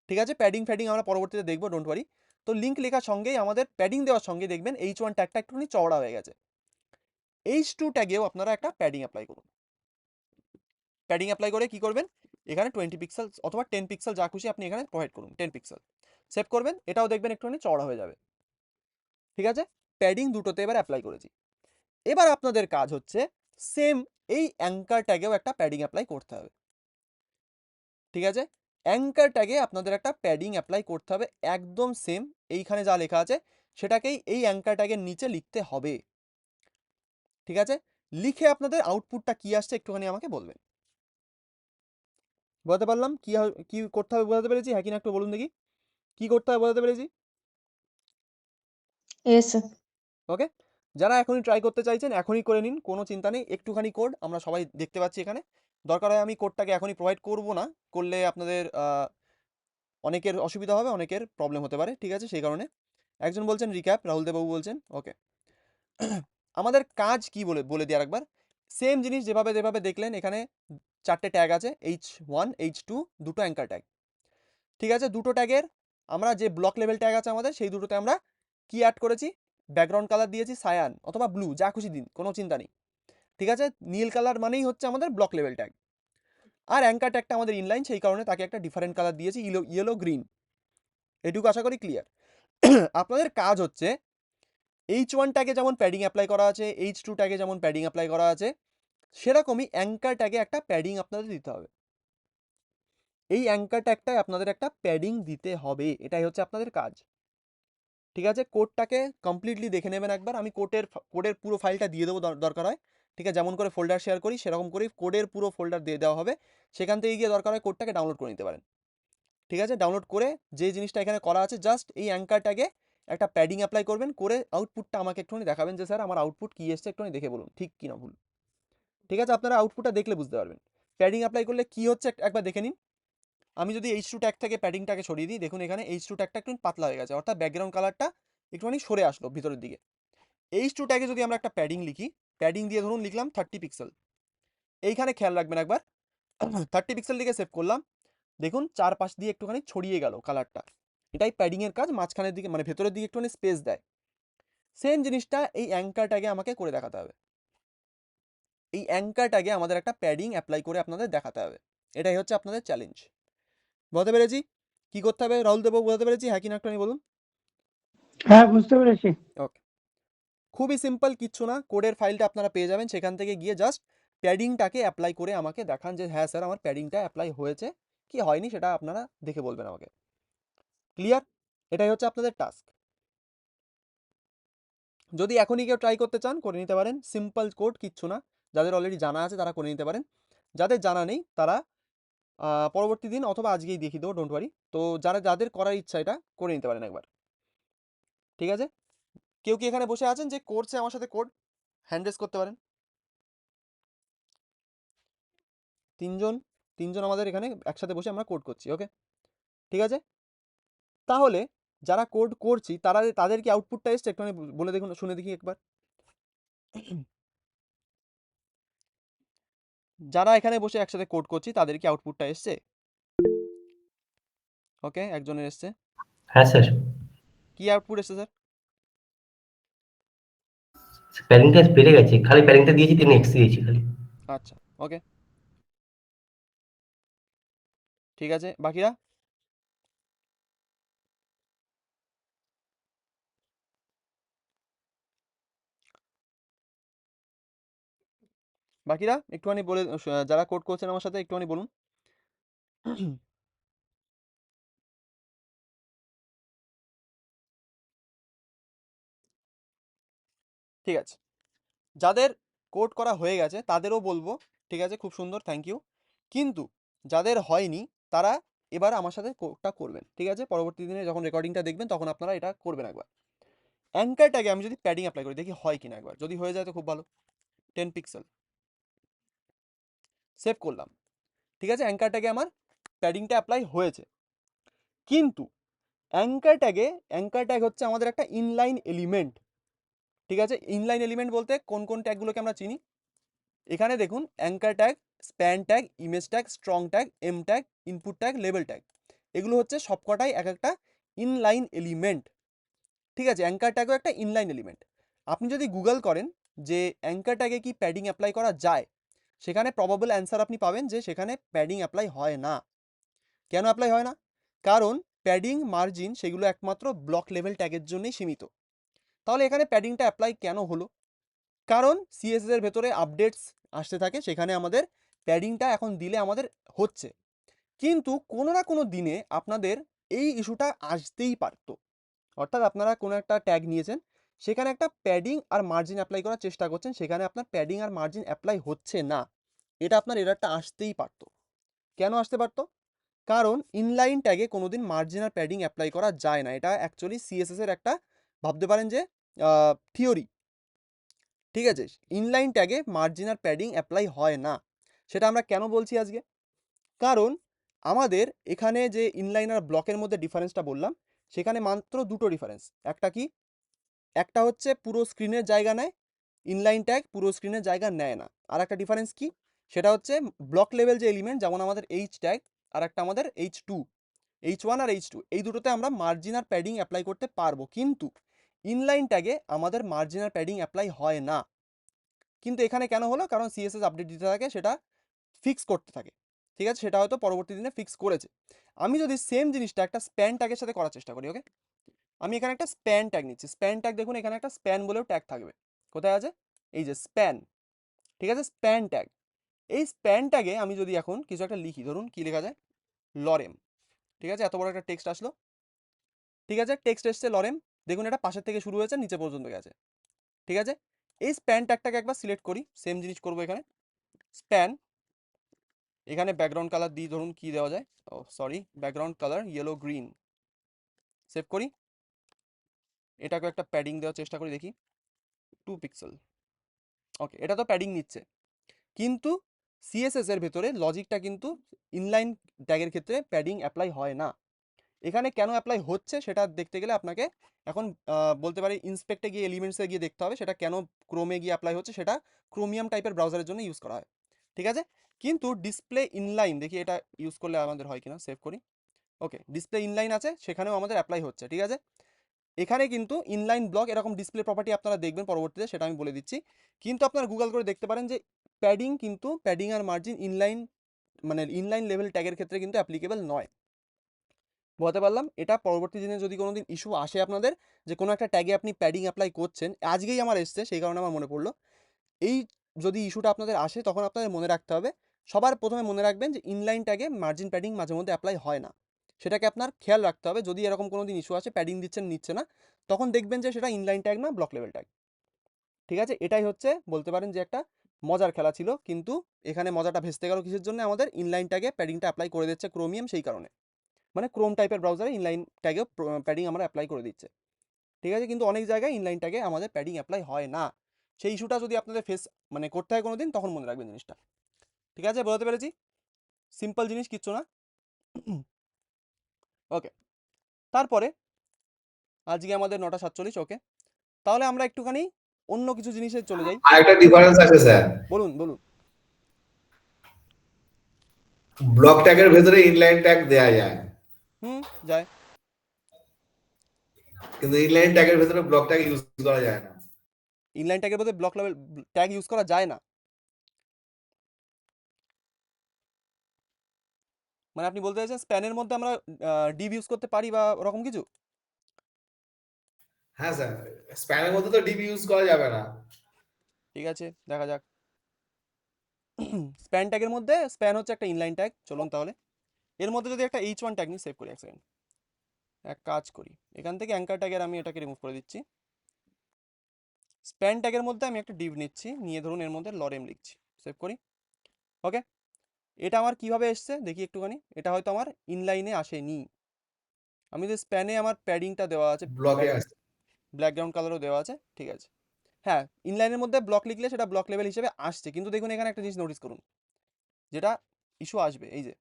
A: ঠিক আছে। প্যাডিং ফ্যাডিং আমরা পরবর্তীতে দেখবো, ডোন্ট ওয়ারি। তো লিঙ্ক লেখার সঙ্গেই আমাদের প্যাডিং দেওয়ার সঙ্গে দেখবেন H1 ট্যাগটা একটুখানি চওড়া হয়ে গেছে। H2 ট্যাগেও আপনারা একটা প্যাডিং অ্যাপ্লাই করুন। প্যাডিং অ্যাপ্লাই করে কি করবেন, এখানে 20 পিক্সেল অথবা 10 পিক্সেল যা খুশি আপনি এখানে প্রোভাইড করুন, 10 পিক্সেল, সেভ করবেন। এটাও দেখবেন একটুখানি চওড়া হয়ে যাবে, ঠিক আছে। প্যাডিং দুটোতে এবার অ্যাপ্লাই করেছি। এবার আপনাদের কাজ হচ্ছে সেম এই অ্যাঙ্কার ট্যাগেও একটা প্যাডিং অ্যাপ্লাই করতে হবে, ঠিক আছে। অ্যাঙ্কার ট্যাগে আপনাদের একটা প্যাডিং অ্যাপ্লাই করতে হবে, একদম সেম এইখানে যা লেখা আছে সেটাকেই এই অ্যাঙ্কার ট্যাগের নিচে লিখতে হবে, ঠিক আছে। লিখে আপনাদের আউটপুটটা কি আসছে একটুখানি আমাকে বলবেন। বোঝাতে পারলাম কি করতে হবে, বোঝাতে পেরেছি, হ্যাঁ কিনা একটু বলুন দেখি, কি করতে হবে বোঝাতে পেরেছি,
C: ইয়েস স্যার।
A: ওকে। যারা এখনই ট্রাই করতে চাইছেন এখনই করে নিন, কোনো চিন্তা নেই। একটুখানি কোড আমরা সবাই দেখতে পাচ্ছি এখানে, দরকার হয় আমি কোডটাকে এখনই প্রোভাইড করব না, করলে আপনাদের অনেকের অসুবিধা হবে, অনেকের প্রবলেম হতে পারে, ঠিক আছে? সেই কারণে একজন বলছেন রিক্যাপ, রাহুল দেববাবু বলছেন ওকে। আমাদের কাজ কি বলে বলে দিই আরেকবার। সেম জিনিস যেভাবে যেভাবে দেখলেন, এখানে 4টে ট্যাগ আছে, H1 H2, দুটো অ্যাঙ্কার ট্যাগ, ঠিক আছে? দুটো ট্যাগের আমরা যে ব্লক লেভেল ট্যাগ আছে আমাদের, সেই দুটোতে আমরা কি অ্যাড করেছি, ব্যাকগ্রাউন্ড কালার দিয়েছি সায়ান অথবা ব্লু, যা খুশি দিন, কোনো চিন্তা নেই, ঠিক আছে? নীল কালার মানেই হচ্ছে আমাদের ব্লক লেভেল ট্যাগ। আর অ্যাঙ্কার ট্যাগটা আমাদের ইনলাইন, সেই কারণে তাকে একটা ডিফারেন্ট কালার দিয়েছি, ইয়েলো গ্রিন। এটুকু আশা করি ক্লিয়ার। আপনাদের কাজ হচ্ছে H1 ট্যাগে যেমন প্যাডিং অ্যাপ্লাই করা আছে, H2 ট্যাগে যেমন প্যাডিং অ্যাপ্লাই করা আছে, সেরকমই অ্যাঙ্কার ট্যাগে একটা প্যাডিং আপনাদের দিতে হবে। এই অ্যাঙ্কার ট্যাগটায় আপনাদের একটা প্যাডিং দিতে হবে, এটাই হচ্ছে আপনাদের কাজ, ঠিক আছে? কোডটাকে কমপ্লিটলি দেখে নেবেন একবার, আমি কোডের পুরো ফাইলটা দিয়ে দেবো দরকার হয়, ঠিক আছে? যেমন করে ফোল্ডার শেয়ার করি সেরকম করেই কোডের পুরো ফোল্ডার দিয়ে দেওয়া হবে, সেখান থেকে গিয়ে দরকার হয় কোডটাকে ডাউনলোড করে নিতে পারেন, ঠিক আছে? ডাউনলোড করে যে জিনিসটা এখানে করা আছে, জাস্ট এই অ্যাঙ্কার ট্যাগে একটা প্যাডিং অ্যাপ্লাই করবেন, করে আউটপুটটা আমাকে একটুখানি দেখাবেন যে স্যার আমার আউটপুট কী এসছে, একটুখানি দেখে বলুন ঠিক কি না ভুল, ঠিক আছে? আপনারা আউটপুটটা দেখলে বুঝতে পারবেন প্যাডিং অ্যাপ্লাই করলে কি হচ্ছে, একবার দেখে নিন। আমি যদি H2 ট্যাগ থেকে প্যাডিংটাকে সরিয়ে দিই, দেখুন এখানে H2 ট্যাগটা একটু পাতলা হয়ে গেছে, অর্থাৎ ব্যাকগ্রাউন্ড কালারটা একটুখানি সরে আসলো ভিতরের দিকে। H2 ট্যাগে যদি আমরা একটা প্যাডিং লিখি, প্যাডিং দিয়ে ধরুন লিখলাম 30 পিক্সেল, এইখানে খেয়াল রাখবেন একবার, 30 পিক্সেল দিকে সেভ করলাম, দেখুন চারপাশ দিয়ে একটুখানি ছড়িয়ে গেল কালারটা, এটাই প্যাডিং এর কাজ, মাঝখানের দিকে মানে ভেতরের দিকে একটুখানি স্পেস দেয়। সেম জিনিসটা এই অ্যাঙ্কার ট্যাগে আমাকে করে দেখাতে হবে, এই অ্যাঙ্কার ট্যাগে আমাদের একটা প্যাডিং অ্যাপ্লাই করে আপনাদের দেখাতে হবে, এটাই হচ্ছে আপনাদের চ্যালেঞ্জ। বুঝতে পেরেছি কি করতে হবে? রাহুল দেব বুঝতে পেরেছি, হ্যাঁ কি না একটুখানি বলুন।
E: হ্যাঁ, বুঝতে পেরেছি।
A: ওকে, খুবই সিম্পল, কিচ্ছু না, কোডের ফাইলটা আপনারা পেয়ে যাবেন, সেখান থেকে গিয়ে জাস্ট প্যাডিংটাকে অ্যাপ্লাই করে আমাকে দেখান যে হ্যাঁ স্যার আমার প্যাডিংটা অ্যাপ্লাই হয়েছে কি হয়নি, সেটা আপনারা দেখে বলবেন আমাকে। ক্লিয়ার? এটাই হচ্ছে আপনাদের টাস্ক। যদি এখনই কেউ ট্রাই করতে চান করে নিতে পারেন, সিম্পল কোড, কিচ্ছু না, যাদের অলরেডি জানা আছে তারা করে নিতে পারেন, যাদের জানা নেই তারা পরবর্তী দিন অথবা আজকেই দেখিয়ে দেবো, ডোন্ট ওয়ারি। তো যাদের করার ইচ্ছা এটা করে নিতে পারেন একবার, ঠিক আছে? কেউ কি এখানে বসে আছেন যে করছে আমার সাথে কোড, হ্যান্ড রেজ করতে পারেন। তিনজন আমাদের এখানে একসাথে বসে আমরা কোড করছি, ওকে ঠিক আছে? তাহলে যারা কোড করছি তাদের কি আউটপুটটা এসছে একটু বলে দেখুন, শুনে দেখি একবার। যারা এখানে বসে একসাথে কোড করছি তাদের কি আউটপুটটা এসছে? ওকে, একজনের এসছে।
B: হ্যাঁ স্যার,
A: কি আউটপুট এসছে স্যার?
B: প্যারিংটা বেড়ে গেছে, খালি প্যারিংটা দিয়েছি 10x দিয়েছি খালি।
A: আচ্ছা ওকে, ঠিক আছে, বাকিরা? বাকিরা একটুখানি বলে, যারা কোড করছেন আমার সাথে একটুখানি বলুন। ঠিক আছে, যাদের কোড করা হয়ে গেছে তাদেরও বলবো, ঠিক আছে, খুব সুন্দর, থ্যাংক ইউ। কিন্তু যাদের হয়নি তারা এবার আমার সাথে কোডটা করবেন, ঠিক আছে? পরবর্তী দিনে যখন রেকর্ডিংটা দেখবেন তখন আপনারা এটা করবেন একবার। অ্যাঙ্কার ট্যাগে আমি যদি প্যাডিং অ্যাপ্লাই করি দেখি হয় কিনা একবার, যদি হয়ে যায় তো খুব ভালো। 10 পিক্সেল সেভ করলাম, ঠিক আছে? অ্যাঙ্কার ট্যাগে আমার প্যাডিংটা অ্যাপ্লাই হয়েছে, কিন্তু অ্যাঙ্কার ট্যাগ হচ্ছে আমাদের একটা ইনলাইন এলিমেন্ট, ঠিক আছে? ইনলাইন এলিমেন্ট বলতে কোন কোন ট্যাগগুলোকে আমরা চিনি, এখানে দেখুন anchor tag, span tag, image tag, strong tag, em tag, input tag, label tag, এগুলো হচ্ছে সবকটাই এক একটা ইনলাইন এলিমেন্ট, ঠিক আছে? অ্যাঙ্কার ট্যাগও একটা ইনলাইন এলিমেন্ট। আপনি যদি গুগল করেন যে অ্যাঙ্কার ট্যাগে কি প্যাডিং অ্যাপ্লাই করা যায়, সেখানে প্রবাবল অ্যান্সার আপনি পাবেন যে সেখানে প্যাডিং অ্যাপ্লাই হয় না। কেন অ্যাপ্লাই হয় না? কারণ প্যাডিং, মার্জিন সেগুলো একমাত্র ব্লক লেভেল ট্যাগের জন্যই সীমিত। তাহলে এখানে প্যাডিংটা অ্যাপ্লাই কেন হলো? কারণ সিএসএস এর ভেতরে আপডেটস আসতে থাকে, সেখানে আমাদের প্যাডিংটা এখন দিলে আমাদের হচ্ছে, কিন্তু কোনো না কোনো দিনে আপনাদের এই ইস্যুটা আসতেই পারতো। অর্থাৎ আপনারা কোনো একটা ট্যাগ নিয়েছেন, সেখানে একটা প্যাডিং আর মার্জিন অ্যাপ্লাই করার চেষ্টা করছেন, সেখানে আপনার প্যাডিং আর মার্জিন অ্যাপ্লাই হচ্ছে না, এটা আপনার এরারটা আসতেই পারতো। কেন আসতে পারতো? কারণ ইনলাইন ট্যাগে কোনোদিন মার্জিন আর প্যাডিং অ্যাপ্লাই করা যায় না, এটা অ্যাকচুয়ালি সিএসএস এর একটা, ভাবতে পারেন যে থিওরি, ঠিক আছে? ইনলাইন ট্যাগে মার্জিন আর প্যাডিং অ্যাপ্লাই হয় না। সেটা আমরা কেন বলছি আজকে? কারণ আমাদের এখানে যে ইনলাইন আর ব্লকের মধ্যে ডিফারেন্সটা বললাম, সেখানে মাত্র দুটো ডিফারেন্স। একটা কি? একটা হচ্ছে পুরো স্ক্রিনের জায়গা নেয়, ইনলাইন ট্যাগ পুরো স্ক্রিনের জায়গা নেয় না। আর একটা ডিফারেন্স কি? সেটা হচ্ছে ব্লক লেভেল যে এলিমেন্ট, যেমন আমাদের এইচ ট্যাগ আর একটা আমাদের H2, H1 আর H2, এই দুটোতে আমরা মার্জিন আর প্যাডিং অ্যাপ্লাই করতে পারবো, কিন্তু ইনলাইন ট্যাগে আমাদের মার্জিন আর প্যাডিং অ্যাপ্লাই হয় না। কিন্তু এখানে কেন হলো? কারণ সিএসএস আপডেট দিতে থাকে, সেটা ফিক্স করতে থাকে। ঠিক আছে, সেটা হয়তো পরবর্তী দিনে ফিক্স করেছে। আমি যদি সেম জিনিসটা একটা স্প্যান ট্যাগের সাথে করার চেষ্টা করি, ওকে, আমি এখানে একটা স্প্যান ট্যাগ নিচ্ছি। স্প্যান ট্যাগ দেখুন, এখানে একটা স্প্যান বলেও ট্যাগ থাকবে। কোথায় আছে? এই যে স্প্যান। ঠিক আছে, স্প্যান ট্যাগ। এই স্প্যান ট্যাগে আমি যদি এখন কিছু একটা লিখি, ধরুন কি লেখা যায়, লরেম। ঠিক আছে, এত বড় একটা টেক্সট আসলো। ঠিক আছে, টেক্সট এসছে লরেম। দেখুন এটা পাশের থেকে শুরু হয়েছে, নিচে পর্যন্ত গেছে। ঠিক আছে, এই স্প্যান ট্যাগটাকে একবার সিলেক্ট করি, সেম জিনিস করবো এখানে। স্প্যান, এখানে ব্যাকগ্রাউন্ড কালার দিই, ধরুন কি দেওয়া যায়, oh sorry, background colour yellow green. Save করি, এটাকে একটা প্যাডিং দেওয়ার চেষ্টা করি, দেখি 2 পিক্সেল। ওকে, এটা তো প্যাডিং নিচ্ছে, কিন্তু সিএসএস এর ভেতরে লজিকটা কিন্তু ইনলাইন ট্যাগের ক্ষেত্রে প্যাডিং অ্যাপ্লাই হয় না। এখানে কেন অ্যাপ্লাই হচ্ছে সেটা দেখতে গেলে আপনাকে এখন বলতে পারি ইন্সপেক্টে গিয়ে এলিমেন্টসে গিয়ে দেখতে হবে সেটা কেন ক্রোমে গিয়ে অ্যাপ্লাই হচ্ছে। সেটা ক্রোমিয়াম টাইপের ব্রাউজারের জন্য ইউজ করা হয়। ঠিক আছে, কিন্তু ডিসপ্লে ইনলাইন, দেখি এটা ইউজ করলে আমাদের হয় কিনা, সেভ করি। ওকে, ডিসপ্লে ইনলাইন আছে, সেখানেও আমাদের অ্যাপ্লাই হচ্ছে। ঠিক আছে, এখানে কিন্তু ইনলাইন ব্লক এরকম ডিসপ্লে প্রপার্টি আপনারা দেখবেন পরবর্তীতে, সেটা আমি বলে দিচ্ছি। কিন্তু আপনারা গুগল করে দেখতে পারেন যে প্যাডিং, কিন্তু প্যাডিং আর মার্জিন ইনলাইন, মানে ইনলাইন লেভেল ট্যাগের ক্ষেত্রে কিন্তু অ্যাপ্লিকেবল নয়। বলতে পারলাম, এটা পরবর্তী দিনে যদি কোনোদিন ইস্যু আসে আপনাদের, যে কোনো একটা ট্যাগে আপনি প্যাডিং অ্যাপ্লাই করছেন, আজকেই আমার এসছে সেই কারণে আমার মনে পড়লো, এই যদি ইস্যুটা আপনাদের আসে তখন আপনাদের মনে রাখতে হবে, সবার প্রথমে মনে রাখবেন যে ইনলাইন ট্যাগে মার্জিন প্যাডিং মাঝে মধ্যে অ্যাপ্লাই হয় না। সেটাকে আপনার খেয়াল রাখতে হবে। যদি এরকম কোনো দিন ইস্যু আসে, প্যাডিং দিচ্ছেন নিচ্ছে না, তখন দেখবেন যে সেটা ইনলাইন ট্যাগ না, ব্লক লেভেল ট্যাগ। ঠিক আছে, এটাই হচ্ছে বলতে পারেন যে একটা মজার খেলা ছিল, কিন্তু এখানে মজাটা ভেস্তে গেল কিসের জন্য? আমাদের ইনলাইন ট্যাগে প্যাডিংটা অ্যাপ্লাই করে দিচ্ছে ক্রোমিয়াম, সেই কারণে। মানে ক্রোম টাইপের ব্রাউজারে ইনলাইন ট্যাগে প্যাডিং আমরা অ্যাপ্লাই করে দিচ্ছে। ঠিক আছে, কিন্তু অনেক জায়গায় ইনলাইন ট্যাগে আমাদের প্যাডিং অ্যাপ্লাই হয় না। সেই ইস্যুটা যদি আপনাদের ফেস মানে করতে হয় কোনো দিন, তখন মনে রাখবেন জিনিসটা। ঠিক আছে, বলতে পেরেছি, সিম্পল জিনিস, কিচ্ছু না। ওকে, তারপরে আজকে আমাদের 9:47, ওকে, তাহলে আমরা একটুখানি অন্য কিছু জিনিসে চলে যাই।
F: আরেকটা ডিফারেন্স আছে স্যার,
A: বলুন বলুন।
F: ব্লক ট্যাগের ভেতরে ইনলাইন ট্যাগ দেয়া যায়,
A: যায়,
F: কিন্তু ইনলাইন ট্যাগের ভেতরে ব্লক ট্যাগ ইউজ করা যায় না।
A: ইনলাইন ট্যাগের মধ্যে ব্লক লেভেল ট্যাগ ইউজ করা যায় না, মানে আপনি বলতে চাইছেন স্প্যানের মধ্যে আমরা ডিভ ইউজ করতে পারি বা ওরকম কিছু?
F: হ্যাঁ স্যার, স্প্যানের মধ্যে তো ডিবি ইউজ করা যাবে না।
A: ঠিক আছে, দেখা যাক। স্প্যান ট্যাগের মধ্যে, স্প্যান হচ্ছে একটা ইনলাইন ট্যাগ, চলুন তাহলে এর মধ্যে যদি একটা H1 ট্যাগ নিই, সেভ করি, এক সেকেন্ড, এক কাজ করি, এখান থেকে অ্যাঙ্কার ট্যাগের আমি এটাকে রিমুভ করে দিচ্ছি। স্প্যান ট্যাগের মধ্যে আমি একটা ডিভ নিচ্ছি, নিয়ে ধরুন এর মধ্যে লরেম লিখছি, সেভ করি। ওকে, এটা আমার কিভাবে এসছে দেখি একটুখানি, এটা হয়তো আমার ইনলাইনে আসেনি। আমি যে স্প্যানে আমার প্যাডিংটা দেওয়া আছে,
F: ব্লকে আছে।
A: ব্যাকগ্রাউন্ড কালারও দেওয়া আছে, ঠিক আছে। হ্যাঁ, ইনলাইনের মধ্যে ব্লক লিখলে সেটা ব্লক লেভেল হিসেবে আসছে, কিন্তু দেখুন এখানে একটা জিনিস নোটিস করুন, যেটা ইস্যু আসবে, এই যে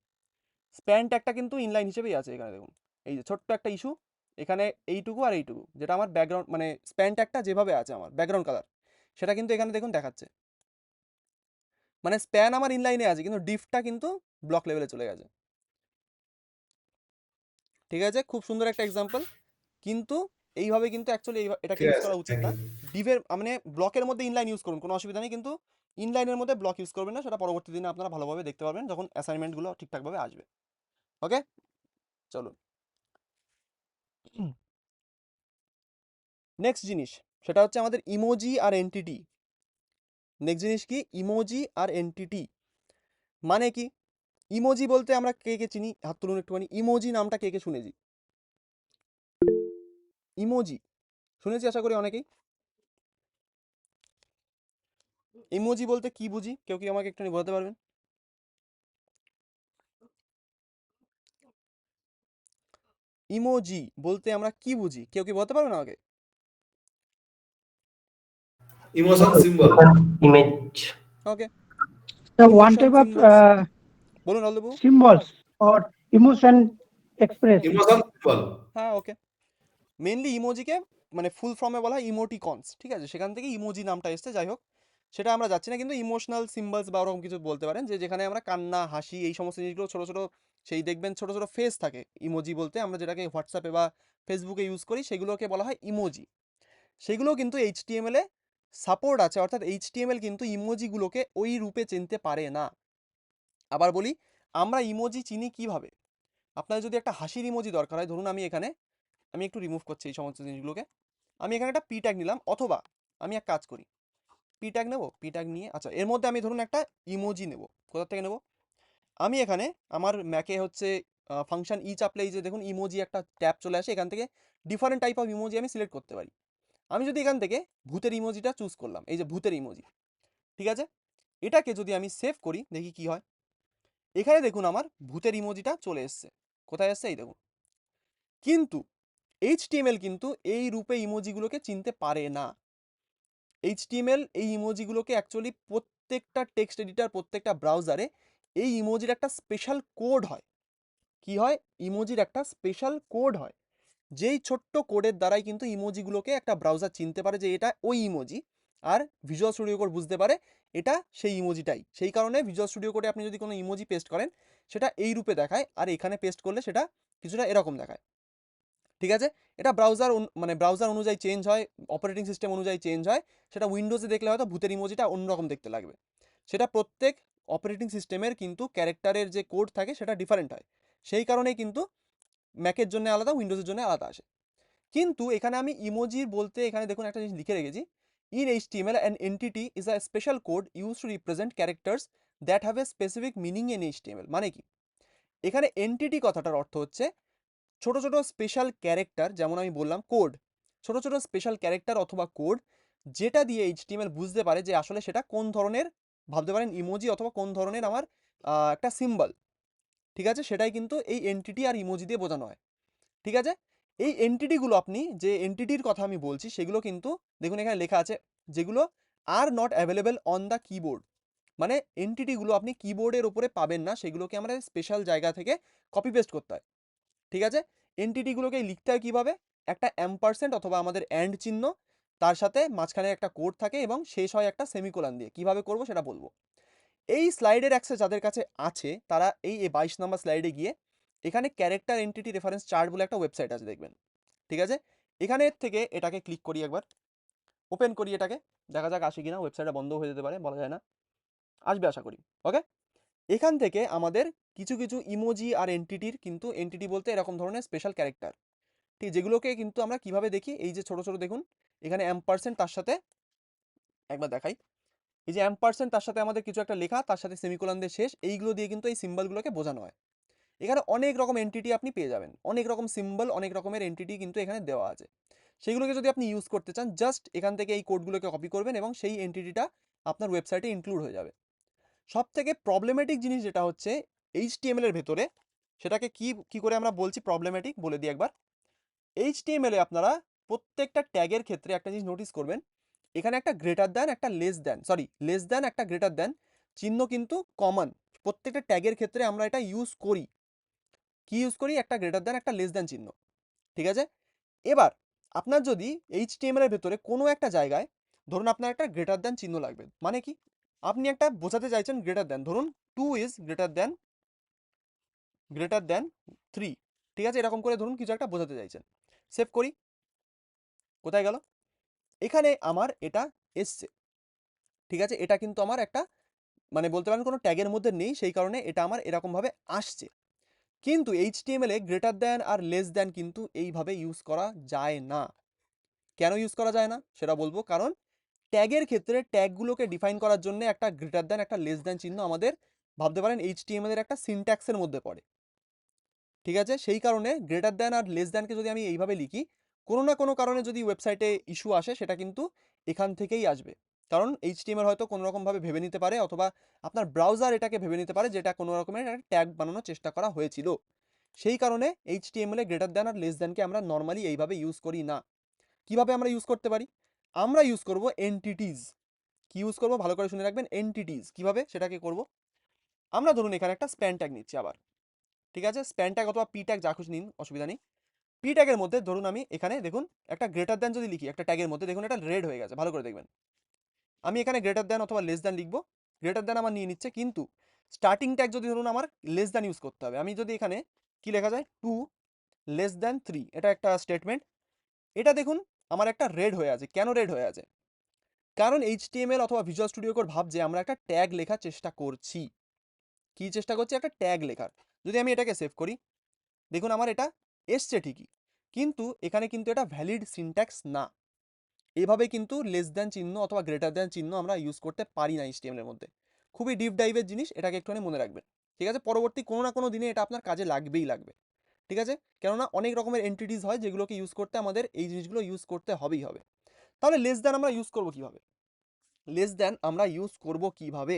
A: স্প্যান ট্যাগটা কিন্তু ইনলাইন হিসেবেই আছে এখানে দেখুন, এই যে ছোট্ট একটা ইস্যু, এখানে এইটুকু আর এইটুকু, যেটা আমার ব্যাকগ্রাউন্ড মানে স্প্যান ট্যাগটা যেভাবে আছে আমার ব্যাকগ্রাউন্ড কালার, সেটা কিন্তু এখানে দেখুন দেখাচ্ছে। মানে স্প্যান আমার ইনলাইনে আছে, কিন্তু ডিফটা কিন্তু ব্লক লেভেলে চলে গেছে। ঠিক আছে, খুব সুন্দর একটা এক্সাম্পল, কিন্তু এইভাবে কিন্তু অ্যাকচুয়ালি এটাকে
F: ঠিক
A: ইউজ
F: আছে,
A: করা উচিত
F: থ্যাংক
A: না।
F: ইউ।
A: ডিভের মানে ব্লকের মধ্যে ইনলাইন ইউজ করুন, কোনো অসুবিধা নেই, কিন্তু ইনলাইনের মধ্যে ব্লক ইউজ করবেন না, সেটা পরবর্তী দিনে আপনারা ভালোভাবে দেখতে পারবেন যখন অ্যাসাইনমেন্টগুলো ঠিকঠাকভাবে আসবে। ওকে, চলুন নেক্সট জিনিস, সেটা হচ্ছে আমাদের ইমোজি আর এন্টিটি। নেক্সট জিনিস কি? ইমোজি আর এন্টিটি মানে কি? ইমোজি বলতে আমরা কে কে চিনি, হাত তুলুন একটুখানি। ইমোজি নামটা কে কে শুনেছি? ইমোজি শুনেছি আশা করি অনেকেই। ইমোজি বলতে কি বুঝি, কেউ কি আমাকে একটুখানি বোঝাতে পারবেন? ইমোজি বলতে আমরা কি বুঝি, কেউ কি বলতে পারবেন আমাকে?
F: Emotion symbol.
B: Image.
A: Okay,
E: The one
A: emotion
E: type of
A: symbols বলুন অলদেবু।
E: symbols or emotion express.
F: Emotion symbol.
A: হ্যাঁ ওকে, মেনলি ইমোজিকে মানে ফুল ফর্মে বলা হয় ইমোটিকনস, ঠিক আছে, সেখান থেকে ইমোজি নামটা এসছে। যাই হোক, সেটা আমরা যাচ্ছি না, কিন্তু ইমোশনাল সিম্বলস বা ওরকম কিছু বলতে পারেন, যে যেখানে আমরা কান্না, হাসি, এই সমস্ত জিনিসগুলো ছোটো ছোটো, সেই দেখবেন ছোটো ছোটো ফেস থাকে ইমোজি বলতে, আমরা যেটাকে হোয়াটসঅ্যাপে বা ফেসবুকে ইউজ করি সেগুলোকে বলা হয় ইমোজি। সেগুলো কিন্তু এইচটিএমএল এ সাপোর্ট আছে, অর্থাৎ এইচটিএমএল কিন্তু ইমোজিগুলোকে ওই রূপে চিনতে পারে না। আবার বলি, আমরা ইমোজি চিনি কিভাবে? আপনার যদি একটা হাসির ইমোজি দরকার হয়, ধরুন আমি একটু রিমুভ করছি এই সমস্ত জিনিসগুলোকে, আমি এখানে একটা পি ট্যাগ নিলাম, অথবা আমি এক কাজ করি, পি ট্যাগ নেবো, পি ট্যাগ নিয়ে আচ্ছা এর মধ্যে আমি ধরুন একটা ইমোজি নেব। কোথা থেকে নেব? আমি এখানে আমার ম্যাকে হচ্ছে ফাংশন ই চাপলে এই যে দেখুন ইমোজি একটা ট্যাব চলে আসে, এখান থেকে ডিফারেন্ট টাইপ অফ ইমোজি আমি সিলেক্ট করতে পারি। আমি যদি এখান থেকে ভূতের ইমোজিটা চুজ করলাম, এই যে ভূতের ইমোজি, ঠিক আছে, এটাকে যদি আমি সেভ করি দেখি কি হয়। এখানে দেখুন আমার ভূতের ইমোজিটা চলে এসছে। কোথায় এসছে? এই দেখুন। কিন্তু এইচটিএমএল কিন্তু এই রূপে ইমোজিগুলোকে চিনতে পারে না। এইচটিএমএল এই ইমোজিগুলোকে অ্যাকচুয়ালি প্রত্যেকটা টেক্সট এডিটর, প্রত্যেকটা ব্রাউজারে এই ইমোজির একটা স্পেশাল কোড হয়। কি হয়? ইমোজির একটা স্পেশাল কোড হয়, যেই ছোট্ট কোডের দ্বারাই কিন্তু ইমোজিগুলোকে একটা ব্রাউজার চিনতে পারে যে এটা ওই ইমোজি, আর ভিজুয়াল স্টুডিও কোড বুঝতে পারে এটা সেই ইমোজিটাই। সেই কারণে ভিজুয়াল স্টুডিও কোডে আপনি যদি কোনো ইমোজি পেস্ট করেন, সেটা এই রূপে দেখায়, আর এখানে পেস্ট করলে সেটা কিছুটা এরকম দেখায়, ঠিক আছে। এটা ব্রাউজার অনুযায়ী চেঞ্জ হয়, অপারেটিং সিস্টেম অনুযায়ী চেঞ্জ হয়। সেটা উইন্ডোজে দেখলে হয়তো ভূতের ইমোজিটা অন্যরকম দেখতে লাগবে। সেটা প্রত্যেক অপারেটিং সিস্টেমের কিন্তু ক্যারেক্টারের যে কোড থাকে সেটা ডিফারেন্ট হয়, সেই কারণেই কিন্তু ম্যাকের জন্য আলাদা, উইন্ডোজের জন্য আলাদা আসে। কিন্তু এখানে আমি ইমোজি বলতে এখানে দেখুন একটা জিনিস লিখে রেখেছি, in HTML an entity is a special code use to represent characters that have a specific meaning in HTML. মানে কি? এখানে এন্টিটি কথাটার অর্থ হচ্ছে ছোট ছোট স্পেশাল ক্যারেক্টার, যেমন আমি বললাম কোড, ছোট ছোট স্পেশাল ক্যারেক্টার অথবা কোড, যেটা দিয়ে এইচটিএমএল বুঝতে পারে যে আসলে সেটা কোন ধরনের, ভাবতে পারেন ইমোজি, অথবা কোন ধরনের আমার একটা সিম্বল, ঠিক আছে, সেটাই কিন্তু এই এন্টিটি আর ইমোজি দিয়ে বোঝানো হয়, ঠিক আছে। এই এন্টিটিগুলো, আপনি যে এন্টিটির কথা আমি বলছি সেগুলো কিন্তু দেখুন এখানে লেখা আছে, যেগুলো are not available on the keyboard, মানে এন্টিটিগুলো আপনি কিবোর্ডের ওপরে পাবেন না, সেগুলোকে আমরা স্পেশাল জায়গা থেকে কপি পেস্ট করতে হয়, ঠিক আছে। এন্টিটিগুলোকে লিখতে হয় কীভাবে? একটা অ্যাম্পারসেন্ট অথবা আমাদের অ্যান্ড চিহ্ন, তার সাথে মাঝখানে একটা কোড থাকে এবং শেষ হয় একটা সেমিকোলন দিয়ে। কিভাবে করব সেটা বলবো। এই স্লাইডের অ্যাক্সেস যাদের কাছে আছে, তারা এই 22 নম্বর স্লাইডে গিয়ে এখানে ক্যারেক্টার এন্টিটি রেফারেন্স চার্ট বলে একটা ওয়েবসাইট আছে, দেখবেন, ঠিক আছে। এখানে থেকে এটাকে ক্লিক করি, একবার ওপেন করি এটাকে, দেখা যাক আসে কিনা। ওয়েবসাইটটা বন্ধ হয়ে যেতে পারে, বলা যায় না, আসবে আশা করি। ওকে, এখান থেকে আমাদের কিছু কিছু ইমোজি আর এন্টিটির, কিন্তু এন্টিটি বলতে এরকম ধরনের স্পেশাল ক্যারেক্টার, ঠিক, যেগুলোকে কিন্তু আমরা কিভাবে দেখি, এই যে ছোট ছোট দেখুন এখানে অ্যাম্পারসেন্ট, তার সাথে একবার দেখাই, এই যে অ্যাম্পারসেন্ট, তার সাথে আমাদের কিছু একটা লেখা, তার সাথে সেমিকোলন দিয়ে শেষ, এইগুলো দিয়ে কিন্তু এই সিম্বলগুলোকে বোঝানো হয়। এখানে অনেক রকম এন্টিটি আপনি পেয়ে যাবেন, অনেক রকম সিম্বল, অনেক রকমের এন্টিটি কিন্তু এখানে দেওয়া আছে। সেগুলোকে যদি আপনি ইউজ করতে চান, জাস্ট এখান থেকে এই কোডগুলোকে কপি করবেন এবং সেই এন্টিটিটা আপনার ওয়েবসাইটে ইনক্লুড হয়ে যাবে। সব থেকে প্রবলেমেটিক জিনিস যেটা হচ্ছে এইচটিএমএল এর ভেতরে, সেটাকে কি করে আমরা বলছি প্রবলেমেটিক বলে দিই একবার। এইচটিএমএল এ আপনারা প্রত্যেকটা ট্যাগের ক্ষেত্রে একটা জিনিস নোটিস করবেন, এখানে একটা গ্রেটার দ্যান, একটা লেস দ্যান, একটা গ্রেটার দ্যান চিহ্ন কিন্তু কমন, প্রত্যেকটা ট্যাগের ক্ষেত্রে আমরা এটা ইউজ করি। কি ইউজ করি? একটা গ্রেটার দ্যান, একটা লেস দ্যান চিহ্ন, ঠিক আছে। এবার আপনার যদি এইচটিএমএল এর ভেতরে কোনো একটা জায়গায়, ধরুন আপনার একটা গ্রেটার দ্যান চিহ্ন লাগবে, মানে কি, আপনি একটা বোঝাতে চাইছেন গ্রেটার দ্যান, ধরুন 2 ইজ গ্রেটার দ্যান 3, ঠিক আছে, এরকম করে ধরুন কিছু একটা বোঝাতে চাইছেন। সেভ করি, কোথায় গেল? এখানে আমার এটা এসছে, ঠিক আছে, এটা কিন্তু আমার একটা মানে বলতে পারেন কোনো ট্যাগের মধ্যে নেই, সেই কারণে এটা আমার এরকমভাবে আসছে। কিন্তু এইচটিএমএল এ গ্রেটার দ্যান আর লেস দ্যান কিন্তু এইভাবে ইউজ করা যায় না। কেন ইউজ করা যায় না সেটা বলবো, কারণ ট্যাগের ক্ষেত্রে ট্যাগগুলোকে ডিফাইন করার জন্য একটা গ্রেটার দ্যান, একটা লেস দ্যান চিহ্ন আমাদের ভাবতে পারেন এইচটিএমএল এর একটা সিনট্যাক্সের মধ্যে পড়ে, ঠিক আছে। সেই কারণে গ্রেটার দ্যান আর লেস দ্যানকে যদি আমি এইভাবে লিখি, কোনো না কোনো কারণে যদি ওয়েবসাইটে ইস্যু আসে, সেটা কিন্তু এখান থেকেই আসবে। কারণ এইচটিএমএল হয়তো কোনো রকমভাবে ভেবে নিতে পারে, অথবা আপনার ব্রাউজার এটাকে ভেবে নিতে পারে যেটা কোনো রকমের একটা ট্যাগ বানানোর চেষ্টা করা হয়েছিল। সেই কারণে এইচটিএমএল এ গ্রেটার দ্যান আর লেস দ্যানকে আমরা নর্মালি এইভাবে ইউজ করি না। কিভাবে আমরা ইউজ করতে পারি? আমরা ইউজ করব এন্টিটিজ। কি ইউজ করব ভালো করে শুনে রাখবেন, এন্টিটিজ। কিভাবে সেটাকে করব, আমরা ধরুন এখানে একটা স্প্যান ট্যাগ নিচ্ছি আবার, ঠিক আছে, স্প্যান ট্যাগ অথবা পি ট্যাগ যা খুশি নিন, অসুবিধা নেই। পি ট্যাগের মধ্যে ধরুন আমি এখানে দেখুন একটা গ্রেটার দ্যান যদি লিখি একটা ট্যাগের মধ্যে, দেখুন এটা রেড হয়ে গেছে, ভালো করে দেখবেন। আমি এখানে গ্রেটার দ্যান অথবা লেস দ্যান লিখবো, গ্রেটার দ্যান আমার নিয়ে নিচ্ছে, কিন্তু স্টার্টিং ট্যাগ যদি ধরুন আমার লেস দ্যান ইউজ করতে হবে, আমি যদি এখানে কি লেখা যায় 2 লেস দ্যান 3, এটা একটা স্টেটমেন্ট, এটা দেখুন আমার একটা রেড হয়ে আছে। কেন রেড হয়ে আছে? কারণ HTML অথবা ভিজুয়াল স্টুডিও কোড ভাবছে আমরা একটা ট্যাগ লেখার চেষ্টা করছি। কি চেষ্টা করছি? একটা ট্যাগ লেখার। যদি আমি এটাকে সেভ করি, দেখুন আমার এটা এসছে ঠিকই, কিন্তু এখানে কিন্তু এটা ভ্যালিড সিনট্যাক্স না। এভাবে কিন্তু লেস দ্যান চিহ্ন অথবা গ্রেটার দ্যান চিহ্ন আমরা ইউজ করতে পারি না HTML এর মধ্যে। খুবই ডিপ ডাইভের জিনিস, এটাকে একটুখানি মনে রাখবেন, ঠিক আছে? পরবর্তী কোনো না কোনো দিনে এটা আপনার কাজে লাগবেই লাগবে, ঠিক আছে? কেননা অনেক রকমের এন্টিটিস হয় যেগুলোকে ইউজ করতে আমাদের এই জিনিসগুলো ইউজ করতে হবেই হবে। তাহলে লেস দ্যান আমরা ইউজ করব কিভাবে? লেস দ্যান আমরা ইউজ করব কিভাবে?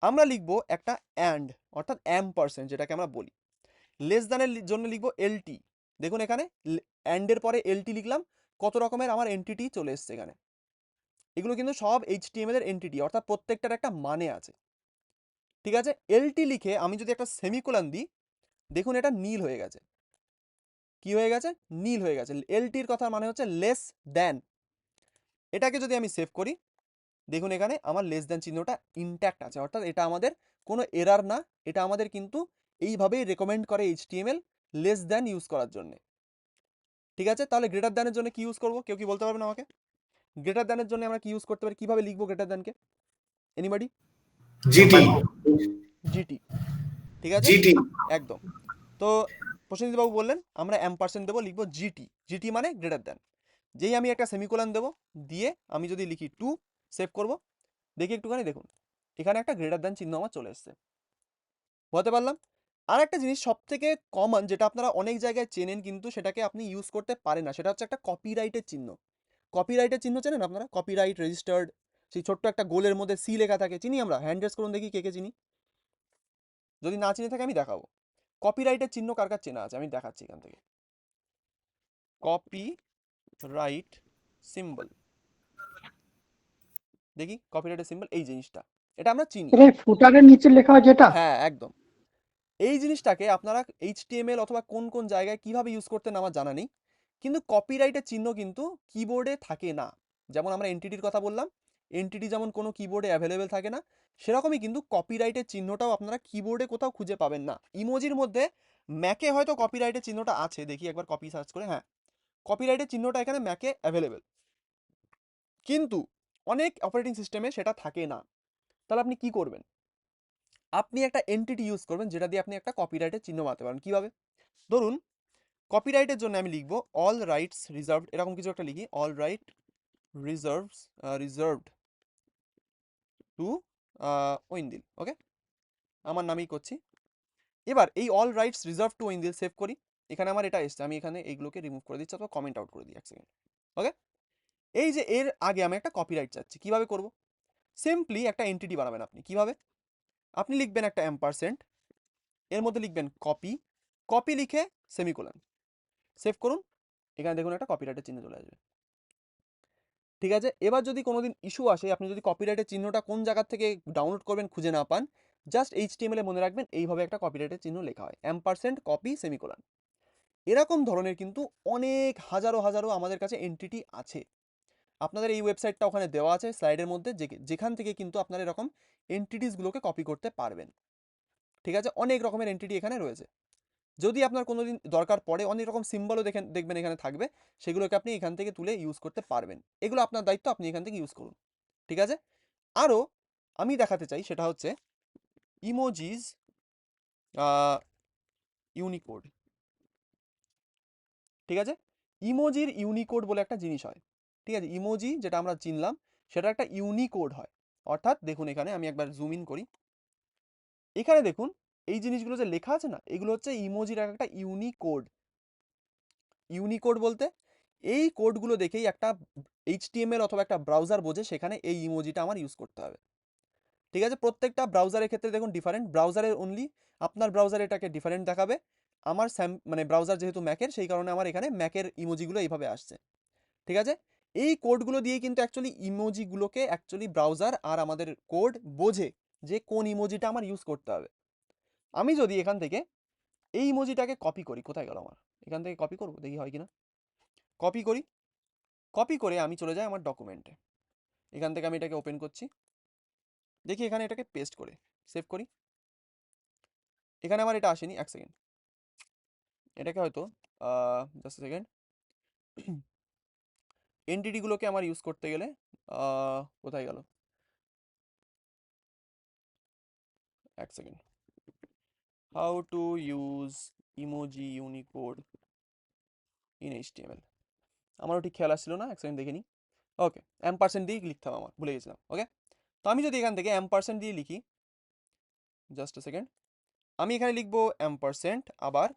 A: আমরা লিখব একটা অ্যান্ড, অর্থাৎ অ্যাম্পারসেন্ট যেটাকে আমরা বলি। লেস দ্যানের জন্য লিখব এলটি। দেখুন এখানে অ্যান্ডের পরে এলটি লিখলাম, কত রকমের আমার এন্টিটি চলে এসছে এখানে। এগুলো কিন্তু সব HTML এর এন্টিটি, অর্থাৎ প্রত্যেকটার একটা মানে আছে, ঠিক আছে? এলটি লিখে আমি যদি একটা সেমিকোলন দিই, দেখুন এটা নীল হয়ে গেছে। কি হয়ে গেছে? নীল হয়ে গেছে। এলটির কথার মানে হচ্ছে লেস দ্যান। এটাকে যদি আমি সেভ করি, দেখুন এখানে আমার লেস দ্যান চিহ্নটা ইনট্যাক্ট আছে, অর্থাৎ এটা আমাদের কোনো এরার না, এটা আমাদের কিন্তু এইভাবেই রেকমেন্ড করে HTML লেস দ্যান ইউজ করার জন্য, ঠিক আছে? তাহলে গ্রেটার দ্যানের জন্য কি ইউজ করব? কেউ কি বলতে পারবেন আমাকে? গ্রেটার দ্যানের জন্য আমরা কি ইউজ করতে পারি? কিভাবে লিখবো গ্রেটার দ্যানকে? এনিবডি?
F: জিটি
A: জিটি, ঠিক আছে,
F: জিটি
A: একদম। তো প্রসেনজিৎ বাবু বললেন আমরা অ্যাম্পারসেন্ট দেবো, লিখবো জিটি। জিটি মানে গ্রেটার দ্যান। যেই আমি একটা সেমিকোলন দেবো, দিয়ে আমি যদি লিখি 2, সেভ করব, দেখি একটুখানি দেখুন এখানে একটা গ্রেটার দ্যান চিহ্ন আমার চলে এসছে। বলতে পারলাম। আর একটা জিনিস সব থেকে কমন, যেটা আপনারা অনেক জায়গায় চেনেন কিন্তু সেটাকে আপনি ইউজ করতে পারেন না, সেটা হচ্ছে একটা কপিরাইটের চিহ্ন। কপিরাইটের চিহ্ন চেনেন আপনারা? কপিরাইট রেজিস্টার্ড, সেই ছোট্ট একটা গোলের মধ্যে সি লেখা থাকে, চিনি আমরা? হ্যান্ড রেজ করুন দেখি কে কে চিনি। যদি না চিনে থাকে আমি দেখাবো। কপিরাইটের চিহ্ন কার কার চেনা আছে আমি দেখাচ্ছি এখান থেকে। কপি রাইট সিম্বল, দেখি কপিরাইটের সিম্বল, এই জিনিসটা, এটা আমরা চিনি।
E: এই ফুটারের নিচে লেখা হয় যেটা,
A: হ্যাঁ একদম। এই জিনিসটাকে আপনারা HTML অথবা কোন কোন জায়গায় কিভাবে ইউজ করতেন আমার জানা নেই, কিন্তু কপিরাইটের চিহ্ন কিন্তু কিবোর্ডে থাকে না। যেমন আমরা এন্টিটির কথা বললাম, এন্টিটি যেমন কোনো কিবোর্ডে অ্যাভেলেবেল থাকে না, সেরকমই কিন্তু কপিরাইটের চিহ্নটাও আপনারা কিবোর্ডে কোথাও খুঁজে পাবেন না। ইমোজির মধ্যে ম্যাকে হয়তো কপিরাইটের চিহ্নটা আছে, দেখি একবার কপি সার্চ করে, হ্যাঁ কপিরাইটের চিহ্নটা এখানে ম্যাকে অ্যাভেলেবেল, কিন্তু অনেক অপারেটিং সিস্টেমে সেটা থাকে না। তাহলে আপনি কি করবেন? আপনি একটা এন্টিটি ইউজ করবেন যেটা দিয়ে আপনি একটা কপিরাইটের চিহ্ন বানাতে পারেন। কিভাবে? ধরুন কপিরাইটের জন্য আমি লিখবো অল রাইটস রিজার্ভড, এরকম কিছু একটা লিখি, all right reserved to Aindil. Okay, আমার নামেই করছি। এবার এই all rights reserve to Aindil save করি, এখানে আমার এটা এসছে, আমি এখানে এইগুলোকে রিমুভ করে দিচ্ছি অথবা কমেন্ট আউট করে দিই, এক সেকেন্ড। ওকে, এই যে এর আগে আমি একটা কপিরাইট চাচ্ছি, কিভাবে করব? সিম্পলি একটা এন্টিটি বানাবেন আপনি। কিভাবে? আপনি লিখবেন একটা অ্যাম্পারসেন্ট, এর মধ্যে লিখবেন কপি, কপি লিখে সেমিকোলন, সেভ করুন, এখানে দেখুন একটা কপিরাইটের চিহ্ন চলে আসবে, ঠিক আছে? এবার যদি কোনোদিন ইস্যু আসে, আপনি যদি কপিরাইটের চিহ্নটা কোন জায়গা থেকে ডাউনলোড করবেন খুঁজে না পান, জাস্ট HTML এ মনে রাখবেন এইভাবে একটা কপিরাইটের চিহ্ন লেখা হয়, অ্যাম্পারসেন্ট কপি সেমিকোলন। এরকম ধরনের কিন্তু অনেক হাজারো হাজারো আমাদের কাছে এন্টিটি আছে। আপনাদের এই ওয়েবসাইটটা ওখানে দেওয়া আছে স্লাইডের মধ্যে, যেখান থেকে কিন্তু আপনারা এরকম এন্টিটিসগুলোকে কপি করতে পারবেন, ঠিক আছে? অনেক রকমের এন্টিটি এখানে রয়েছে। যদি আপনার কোনোদিন দরকার পড়ে, অনেক রকম সিম্বলও দেখবেন এখানে থাকবে, সেগুলোকে আপনি এখান থেকে তুলে ইউজ করতে পারবেন। এগুলো আপনার দায়িত্ব, আপনি এখান থেকে ইউজ করুন, ঠিক আছে? আরও আমি দেখাতে চাই সেটা হচ্ছে ইমোজিজ ইউনিকোড, ঠিক আছে? ইমোজির ইউনিকোড বলে একটা জিনিস হয়, ঠিক আছে? ইমোজি যেটা আমরা চিনলাম সেটা একটা ইউনিকোড হয়, অর্থাৎ দেখুন এখানে আমি একবার জুম ইন করি, এখানে দেখুন এই জিনিসগুলো যে লেখা আছে না, এগুলো হচ্ছে ইমোজির একটা ইউনিকোড। ইউনিকোড বলতে এই কোডগুলো দেখেই একটা HTML অথবা একটা ব্রাউজার বোঝে সেখানে এই ইমোজিটা আমার ইউজ করতে হবে, ঠিক আছে? প্রত্যেকটা ব্রাউজারের ক্ষেত্রে দেখুন ডিফারেন্ট, ব্রাউজারের অনলি আপনার ব্রাউজারে এটাকে ডিফারেন্ট দেখাবে। আমার মানে ব্রাউজার যেহেতু ম্যাকের, সেই কারণে আমার এখানে ম্যাকের ইমোজিগুলো এইভাবে আসছে, ঠিক আছে? এই কোডগুলো দিয়ে কিন্তু অ্যাকচুয়ালি ইমোজিগুলোকে অ্যাকচুয়ালি ব্রাউজার আর আমাদের কোড বোঝে যে কোন ইমোজিটা আমার ইউজ করতে হবে। আমি যদি এখান থেকে এই ইমোজিটাকে কপি করি, কোথায় গেল আমার, এখান থেকে কপি করবো, দেখি হয় কিনা। কপি করি, কপি করে আমি চলে যাই আমার ডকুমেন্টে, এখান থেকে আমি এটাকে ওপেন করছি, দেখি এখানে এটাকে পেস্ট করে সেভ করি। এখানে আমার এটা আসেনি, এক সেকেন্ড, এটাকে হয়তো জাস্ট সেকেন্ড, এন্টিটিগুলোকে আমার ইউজ করতে গেলে কোথায় গেল, এক second, how to use emoji Unicode in HTML, আমারও ঠিক খেয়াল আসছিল না, এক সেকেন্ড দেখে নিই। ওকে, % দিয়ে লিখতে হবে, আমার ভুলে গেছিলাম। ওকে, তো আমি যদি এখান থেকে % দিয়ে লিখি, জাস্ট সেকেন্ড, আমি এখানে লিখবো %, আবার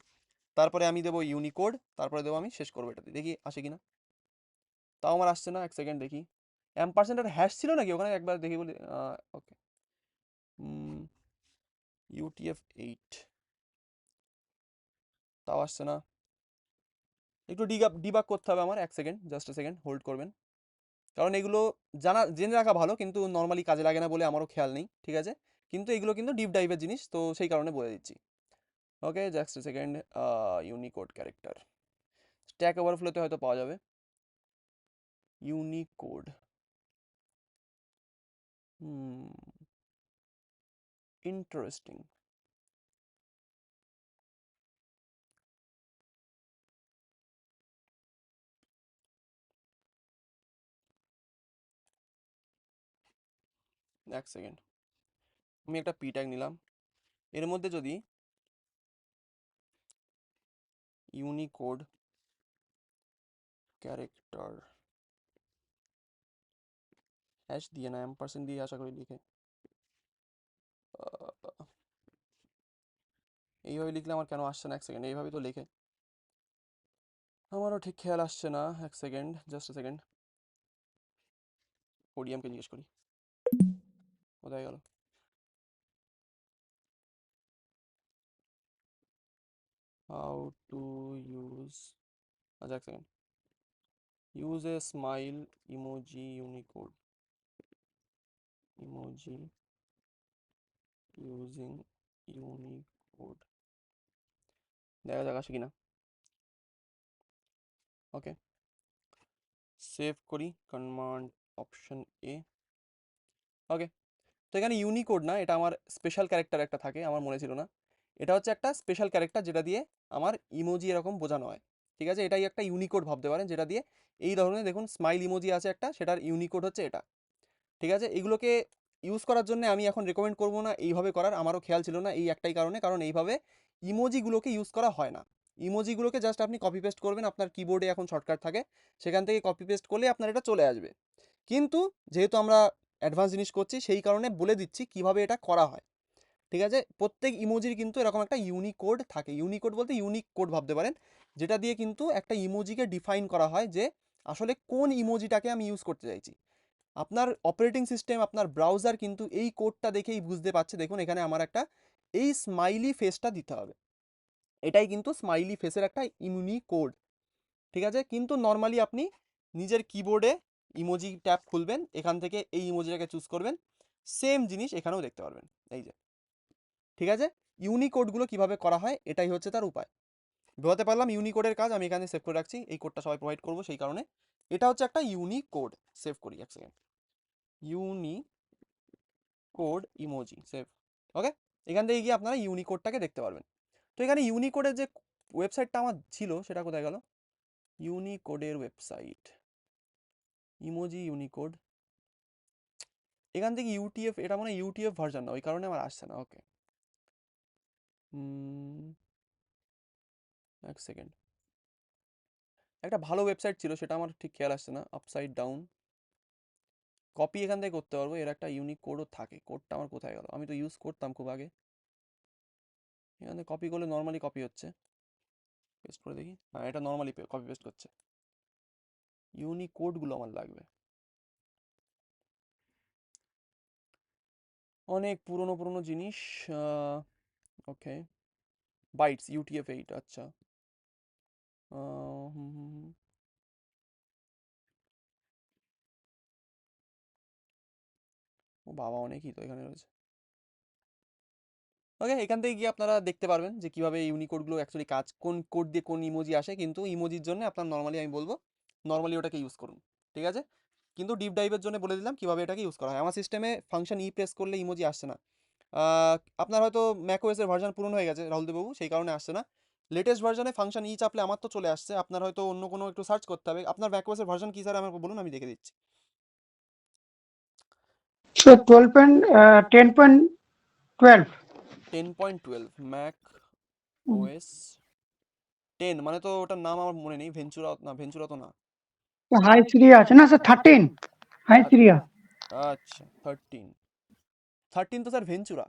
A: তারপরে আমি দেবো ইউনিকোড, তারপরে দেবো, আমি শেষ করবো এটাতে, দেখি আসে কিনা। তাও আমার আসছে না, এক সেকেন্ড দেখি। % আর হ্যাশ ছিল নাকি ওখানে, একবার দেখি বলি। ওকে, UTF-8, তাও আসছে না, একটু ডিবাগ করতে হবে আমার, এক সেকেন্ড, জাস্ট সেকেন্ড হোল্ড করবেন, কারণ এগুলো জেনে রাখা ভালো, কিন্তু নর্মালি কাজে লাগে না বলে আমারও খেয়াল নেই, ঠিক আছে, কিন্তু এগুলো কিন্তু ডিপ ডাইভের জিনিস, তো সেই কারণে বলে দিচ্ছি। Okay, just second, Unicode character, stack ওভারফ্লোতে হয়তো পাওয়া যাবে ইউনিকোড। ইন্টারেস্টিং, এক সেকেন্ড, আমি একটা পি ট্যাগ নিলাম, এর মধ্যে যদি ইউনিকোড ক্যারেক্টার হ্যাশ দিয়ে না, % দিয়ে আশা করি লিখে, এইভাবে লিখলে আমার কেন আসছে না, এক সেকেন্ড, এইভাবে তো লিখে, আমারও ঠিক খেয়াল আসছে না, এক সেকেন্ড, জাস্ট সেকেন্ড, ওডিএমকে জিজ্ঞেস করি, কোথায় গেল। হাউ টু ইউজ, আচ্ছা এক second, use a smile emoji Unicode, emoji using Unicode, দেখা যাক আসে কিনা। ওকে, সেভ করি, কমান্ড অপশন এ। ওকে, তো এখানে ইউনিকোড না, এটা আমার স্পেশাল ক্যারেক্টার একটা থাকে, আমার মনে ছিল না, এটা হচ্ছে একটা স্পেশাল ক্যারেক্টার যেটা দিয়ে আমার ইমোজি এরকম বোঝানো হয়, ঠিক আছে, এটাই একটা ইউনিকোড ভাবতে পারেন, যেটা দিয়ে এই ধরনের দেখুন স্মাইল ইমোজি আছে একটা, সেটার ইউনিকোড হচ্ছে এটা, ঠিক আছে। এগুলোকে ইউজ করার জন্য আমি এখন রেকমেন্ড করব না এইভাবে করার, আমারও খেয়াল ছিল না এই একটাই কারণে, কারণ এইভাবে ইমোজিগুলোকে ইউজ করা হয় না। ইমোজিগুলোকে জাস্ট আপনি কপি পেস্ট করবেন, আপনার কিবোর্ডে এখন শর্টকাট থাকে, সেখান থেকে কপি পেস্ট করলে আপনার এটা চলে আসবে, কিন্তু যেহেতু আমরা অ্যাডভান্স জিনিস করছি সেই কারণে বলে দিচ্ছি কিভাবে এটা করা হয়, ঠিক আছে। প্রত্যেক ইমোজির কিন্তু এরকম একটা ইউনিকোড থাকে, ইউনিকোড বলতে ইউনিক কোড ভাবতে পারেন, যেটা দিয়ে কিন্তু একটা ইমোজিকে ডিফাইন করা হয় যে আসলে কোন ইমোজিটাকে আমি ইউজ করতে চাইছি। আপনার অপারেটিং সিস্টেম, আপনার ব্রাউজার কিন্তু এই কোডটা দেখেই বুঝতে পারছে, দেখুন এখানে আমার একটা এই স্মাইলি ফেসটা দিতে হবে, এটাই কিন্তু স্মাইলি ফেসের একটা ইউনিক কোড, ঠিক আছে। কিন্তু নর্মালি আপনি নিজের কিবোর্ডে ইমোজি ট্যাব খুলবেন, এখান থেকে এই ইমোজিটাকে চুজ করবেন, সেম জিনিস এখানেও দেখতে পারবেন, এই যে, ঠিক আছে। ইউনিকোডগুলো কিভাবে করা হয় এটাই হচ্ছে তার উপায়, বোঝাতে পারলাম। ইউনিকোডের কাজ আমি এখানে সেভ করে রাখছি, এই কোডটা সবাই প্রোভাইড করবো সেই কারণে, এটা হচ্ছে একটা ইউনিক কোড। সেভ করি, এক সেকেন্ড, ইউনিকোড ইমোজি সেভ। ওকে, এখান থেকে গিয়ে আপনারা ইউনিকোডটাকে দেখতে পারবেন। তো এখানে ইউনিকোডের যে ওয়েবসাইটটা আমার ছিল সেটা কোথায় গেল, ইউনিকোডের ওয়েবসাইট, ইমোজি ইউনিকোড, এখান থেকে ইউটিএফ, এটা মানে ইউটিএফ ভার্সন না, ওই কারণে আমার আসছে না। ওকে, এক সেকেন্ড, একটা ভালো ওয়েবসাইট ছিল সেটা আমার ঠিক খেয়াল আসছে না, আপসাইড ডাউন, কপি এখান থেকে করতে পারবো, এর একটা ইউনিক কোডও থাকে, কোডটা আমার কোথায় গেল, আমি তো ইউজ করতাম খুব আগে, এখান থেকে কপি করলে নর্মালি কপি হচ্ছে, পেস্ট করে দেখি, হ্যাঁ এটা নর্মালি কপি পেস্ট করছে, ইউনিক কোডগুলো আমার লাগবে, অনেক পুরনো পুরনো জিনিস। ওকে, বাইটস UTF-8, আচ্ছা, হুম হুম হুম, ও বাবা, অনেকই তো এখানে রয়েছে। ওকে, এখান থেকে গিয়ে আপনারা দেখতে পারবেন যে কিভাবে ইউনিকোডগুলো অ্যাকচুয়ালি কাজ, কোন কোড দিয়ে কোন ইমোজি আসে। কিন্তু ইমোজির জন্য আপনার নর্মালি আমি বলবো নর্মালি ওটাকে ইউজ করুন, ঠিক আছে? কিন্তু ডিপ ডাইভের জন্য বলে দিলাম কিভাবে এটাকে ইউজ করা হয়। আমার সিস্টেমে ফাংশন ই প্রেস করলে ইমোজি আসছে না। আপনার হয়তো ম্যাকওএসের ভার্সন পূরণ হয়ে গেছে রাহুলদেববাবু, সেই কারণে আসছে না। লেটেস্ট ভার্সনে ফাংশন ই চাপলে আমার তো চলে আসছে, আপনার হয়তো অন্য কোনো একটু সার্চ করতে হবে। আপনার ম্যাকওএসের ভার্সন কি স্যার আমাকে বলুন, আমি দেখে দিচ্ছি।
E: So 10.12.
A: 10.12 ম্যাক ওএস 10, মানে তো ওটার নাম আমার মনে নেই, ভেঞ্চুরা না, ভেঞ্চুরা তো না।
E: হাই সিরিয়া আছে না স্যার? 13 high Syria.
A: আচ্ছা 13 তো sir Ventura.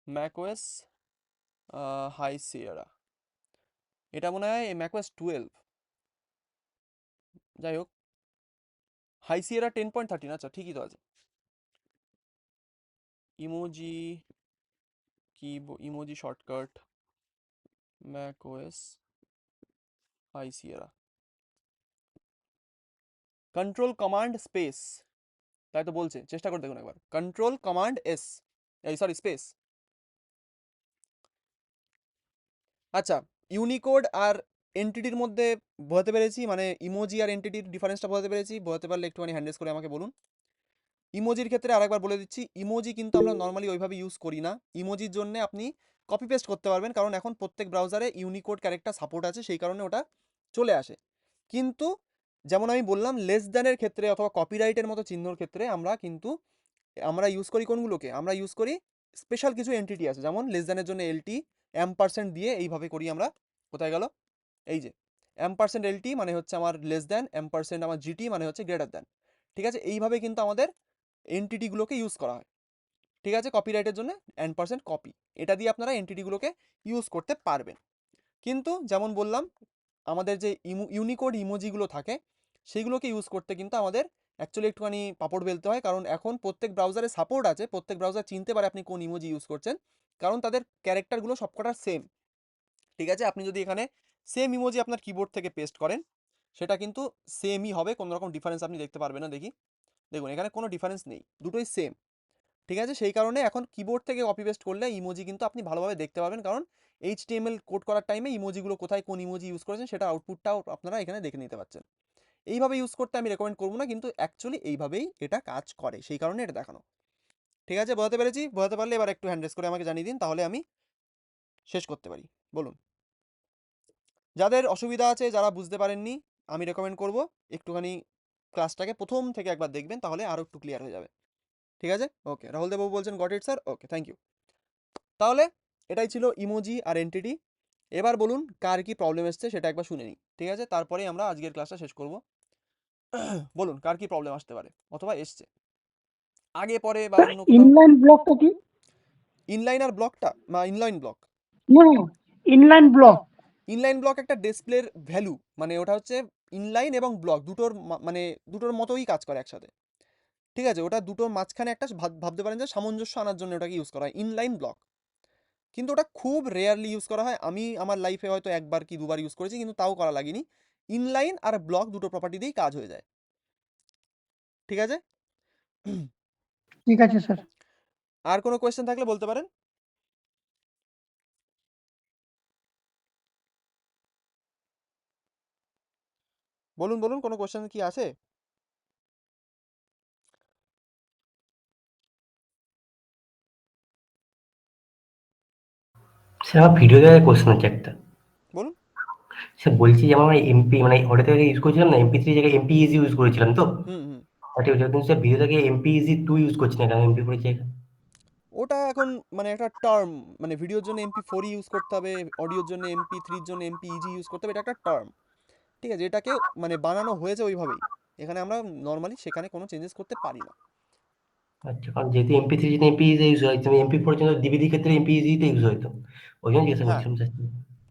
A: MacOS High Sierra, এটা মনে হয় ম্যাকওএস 12। যাই হোক, হাই সিয়েরা 10.13, আচ্ছা ঠিকই তো আছে। ইমোজি কি, emoji shortcut macOS High Sierra, control command space, তাই তো বলছে, চেষ্টা করে দেখুন একবার। কন্ট্রোল কমান্ড এস, এই সরি স্পেস। আচ্ছা, ইউনিকোড আর এন্টিটির মধ্যে বোঝাতে পেরেছি, মানে ইমোজি আর এন্টিটির ডিফারেন্সটা বোঝাতে পেরেছি। বোঝাতে পারলে একটুখানি হ্যান্ডেস করে আমাকে বলুন। ইমোজির ক্ষেত্রে আরেকবার বলে দিচ্ছি, ইমোজি কিন্তু আমরা নর্মালি ওইভাবে ইউজ করি না। ইমোজির জন্য আপনি কপি পেস্ট করতে পারবেন, কারণ এখন প্রত্যেক ব্রাউজারে ইউনিকোড ক্যারেক্টার সাপোর্ট আছে, সেই কারণে ওটা চলে আসে। কিন্তু যেমন আমি বললাম, লেস দ্যানের ক্ষেত্রে অথবা কপিরাইটের মতো চিহ্নর ক্ষেত্রে আমরা ইউজ করি কোনগুলোকে, আমরা ইউজ করি স্পেশাল কিছু এন্টিটি আছে, যেমন লেস দ্যানের জন্য এলটি % দিয়ে এইভাবে করি আমরা। কোথায় গেল, এই যে %LT মানে হচ্ছে আমার লেস দ্যান, % আমার জিটি মানে হচ্ছে গ্রেটার দ্যান। ঠিক আছে, এইভাবে কিন্তু আমাদের এন্টিটিগুলোকে ইউজ করা হয়। ঠিক আছে, কপিরাইটের জন্য %কপি, এটা দিয়ে আপনারা এন্টিটিগুলোকে ইউজ করতে পারবেন। কিন্তু যেমন বললাম, আমাদের যে ইউনিকোড ইমোজিগুলো থাকে সেইগুলোকে ইউজ করতে কিন্তু আমাদের অ্যাকচুয়ালি একটুখানি পাপড় বেলতে হয়, কারণ এখন প্রত্যেক ব্রাউজারে সাপোর্ট আছে, প্রত্যেক ব্রাউজার চিনতে পারে আপনি কোন ইমোজি ইউজ করছেন, কারণ তাদের ক্যারেক্টারগুলো সবকটা সেম। ঠিক আছে, আপনি যদি এখানে সেম ইমোজি আপনার কিবোর্ড থেকে পেস্ট করেন, সেটা কিন্তু সেমই হবে, কোনো রকম ডিফারেন্স আপনি দেখতে পারবেন না। দেখুন এখানে কোনো ডিফারেন্স নেই, দুটোই সেম। ঠিক আছে, সেই কারণে এখন কিবোর্ড থেকে কপি পেস্ট করলে ইমোজি কিন্তু আপনি ভালোভাবে দেখতে পাবেন, কারণ HTML কোড করার টাইমে ইমোজিগুলো কোথায় কোন ইমোজি ইউজ করেছেন সেটা আউটপুটটাও আপনারা এখানে দেখে নিতে পারছেন। এইভাবে ইউজ করতে আমি রেকমেন্ড করবো না, কিন্তু অ্যাকচুয়ালি এইভাবেই এটা কাজ করে, সেই কারণে এটা দেখানো। ঠিক আছে, বোঝাতে পেরেছি? বোঝাতে পারলে এবার একটু হ্যান্ড রেজ করে আমাকে জানিয়ে দিন, তাহলে আমি শেষ করতে পারি। বলুন, যাদের অসুবিধা আছে, যারা বুঝতে পারেননি, আমি রেকমেন্ড করব একটুখানি ক্লাসটাকে প্রথম থেকে একবার দেখবেন, তাহলে আরও একটু ক্লিয়ার হয়ে যাবে। ঠিক আছে, ওকে, রাহুল দেববাবু বলছেন got it sir, okay, thank you. তাহলে এটাই ছিল ইমোজি আর এন্টিটি। এবার বলুন কার কি প্রবলেম এসছে সেটা একবার শুনে নিই, ঠিক আছে? তারপরেই আমরা আজকের ক্লাসটা শেষ করব। বলুন কার কি প্রবলেম আসতে পারে অথবা এসছে, আগে পরে বা অন্য কোথাও।
E: ইনলাইন ব্লকটা কি?
A: ইনলাইনার ব্লকটা বা ইনলাইন ব্লক?
E: না, ইনলাইন ব্লক।
A: ইনলাইন ব্লক একটা ডিসপ্লের ভ্যালু, মানে ওটা হচ্ছে ইনলাইন এবং ব্লক দুটোর মানে দুটোর মতোই কাজ করে একসাথে। ঠিক আছে, ওটা দুটোর মাঝখানে একটা ভাবতে পারেন যে সামঞ্জস্য আনার জন্য ওটাকে ইউজ করা হয় ইনলাইন ব্লক। কিন্তু ওটা খুব রেয়ারলি ইউজ করা হয়, আমি আমার লাইফে হয়তো একবার কি দুবার ইউজ করেছি, কিন্তু তাও করা লাগেনি। ইনলাইন আর ব্লক দুটো প্রপার্টি দিয়েই কাজ হয়ে যায়। ঠিক আছে,
E: ঠিক আছে স্যার।
A: আর কোনো কোয়েশ্চেন থাকলে বলতে পারেন। বলুন বলুন, কোনো কোয়েশ্চেন কি আছে?
B: স্যার আমার ভিডিও দেওয়ার কোশ্চেন আছে একটা।
A: বলুন।
B: স্যার বলছি যে আমার এমপি মানে ওটাতে ইউজ করেছিলাম না, MP3 জায়গায় MPEG ইউজ করেছিলাম তো,
A: হুম হুম
B: কিন্তু স্যার ভিডিও থেকে MPEG 2 ইউজ করছি না, কেন MP4 জায়গায়?
A: ওটা এখন মানে একটা টার্ম, মানে ভিডিওর জন্য MP4 ইউজ করতে হবে, অডিওর জন্য MP3 জন্য MPEG ইউজ করতে হবে, এটা একটা টার্ম। ঠিক আছে, এটাকে মানে বানানো হয়েছে ওইভাবেই, এখানে আমরা নর্মালি সেখানে কোনো চেঞ্জেস করতে পারি না।
B: আচ্ছা, কারণ যেহেতু MP3 যদি MPEG ইউজ হয়, তুমি MP4 জন্য ডিভিডি ক্ষেত্রে MPEG তে ইউজ হয়তো, ওই জন্য জিজ্ঞাসা
A: হ্যাঁ,
B: করছিলাম স্যার।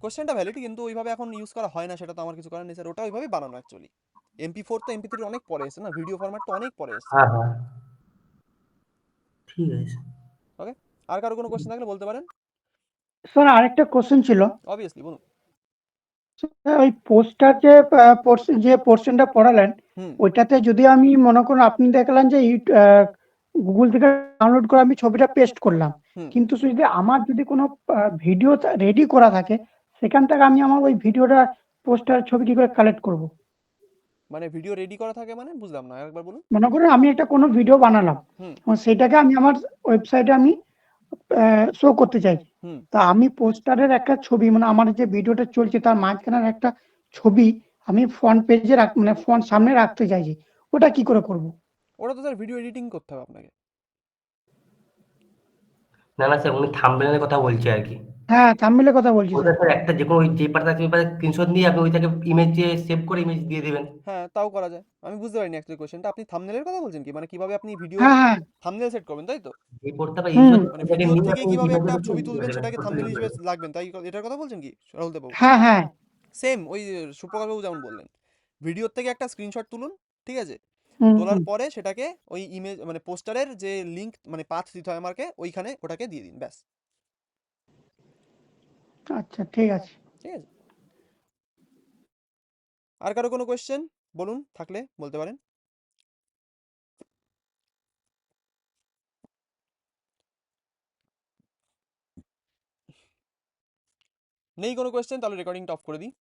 A: কোশ্চেনটা ভ্যালিড, কিন্তু ওইভাবে এখন ইউজ করা হয় না, সেটা তো আমার কিছু করার নেই স্যার, ওটা ওইভাবেই বানানো অ্যাকচুয়ালি। MP4 তো MP3 অনেক পরে এসেছে না, ভিডিও ফরম্যাট তো অনেক পরে এসেছে।
B: হ্যাঁ হ্যাঁ, ঠিক আছে।
A: ওকে, আর কারো কোনো কোশ্চেন থাকলে বলতে পারেন,
E: স্যার আরেকটা কোশ্চেন ছিল।
A: অবভিয়াসলি বলুন।
E: ওই পোস্টার যে পোর্শনটা পড়ালেন,
A: হুম
E: ওইটাতে যদি আমি মনে করুন আপনি দেখলেন যে গুগল থেকে ডাউনলোড করে আমি ছবিটা পেস্ট করলাম,
A: হুম
E: কিন্তু যদি আমার যদি কোনো ভিডিও রেডি করা থাকে, সেখান থেকে আমি আমার ওই ভিডিওটা পোস্টার ছবি কি করে কালেক্ট করব?
A: মানে ভিডিও রেডি করা থাকে মানে বুঝলাম না, আরেকবার বলুন।
E: মনে করুন আমি একটা কোনো ভিডিও বানালাম,
A: হুম
E: এবং সেটাকে আমি আমার ওয়েবসাইটে আমি শো করতে চাইছি।
A: হুম
E: তা আমি পোস্টারের একটা ছবি, মানে আমার যে ভিডিওটা চলছে তার মাঝখানের একটা ছবি আমি ফ্রন্ট পেজে মানে ফ্রন্ট সামনে রাখতে চাইছি, ওটা কি করে করব?
A: ওটা তো স্যার ভিডিও এডিটিং করতে হবে আপনাকে।
B: না না স্যার, উনি থাম্বনেলের কথা বলছে আর কি।
E: হ্যাঁ, থাম্বনেলের কথা বলছি
B: ওটা
E: স্যার।
B: স্যার একটা যে কোনো ওই যে পার্টটা আছে স্ক্রিনশট নিয়ে আপনি ওইটাকে ইমেজে সেভ করে ইমেজ দিয়ে দেবেন।
A: হ্যাঁ তাও করা যায়। আমি বুঝতে পারিনি অ্যাকচুয়ালি কোশ্চেনটা, আপনি থাম্বনেলের কথা বলছেন কি, মানে কিভাবে আপনি ভিডিওর
E: হ্যাঁ, হ্যাঁ।
A: থাম্বনেল সেট করবেন তাই তো?
B: যে পোর্টটা বা ইউজ
E: হুম।
B: হচ্ছে
A: মানে
B: ওইটাকে
A: ভিডিওর
B: নিয়ে
A: থেকে
B: আপনি
A: কিভাবে একটা
B: ইমেজের
A: ছবি
B: দিয়ে
A: তুলবেন
B: দেবেন
A: সেটাকে থাম্বনেল
B: পোর্ট্রেট
A: হিসেবে
B: করে।
A: লাগবেন, তাই এটার কথা বলছেন কি রাহুল দেবু?
E: হ্যাঁ, হ্যাঁ।
A: সেম ওই সুপ্রকাশ বাবু যেমন বললেন, ভিডিওর থেকে একটা স্ক্রিনশট তুলুন, ঠিক আছে?
E: হুম,
A: তোলার
E: হুম।
A: পরে সেটাকে ওই ইমেজ মানে পোস্টারের যে লিঙ্ক মানে পাথ দিতে হয় আমাকে, ওইখানে ওটাকে দিয়ে দিন, ব্যাস।
E: আচ্ছা, ঠিক আছে।
A: ঠিক আছে। আর কারো কোনো কোয়েশ্চেন বলুন, থাকলে বলতে পারেন। নেই কোনো কোয়েশ্চেন, তাহলে রেকর্ডিংটা অফ করে দিই।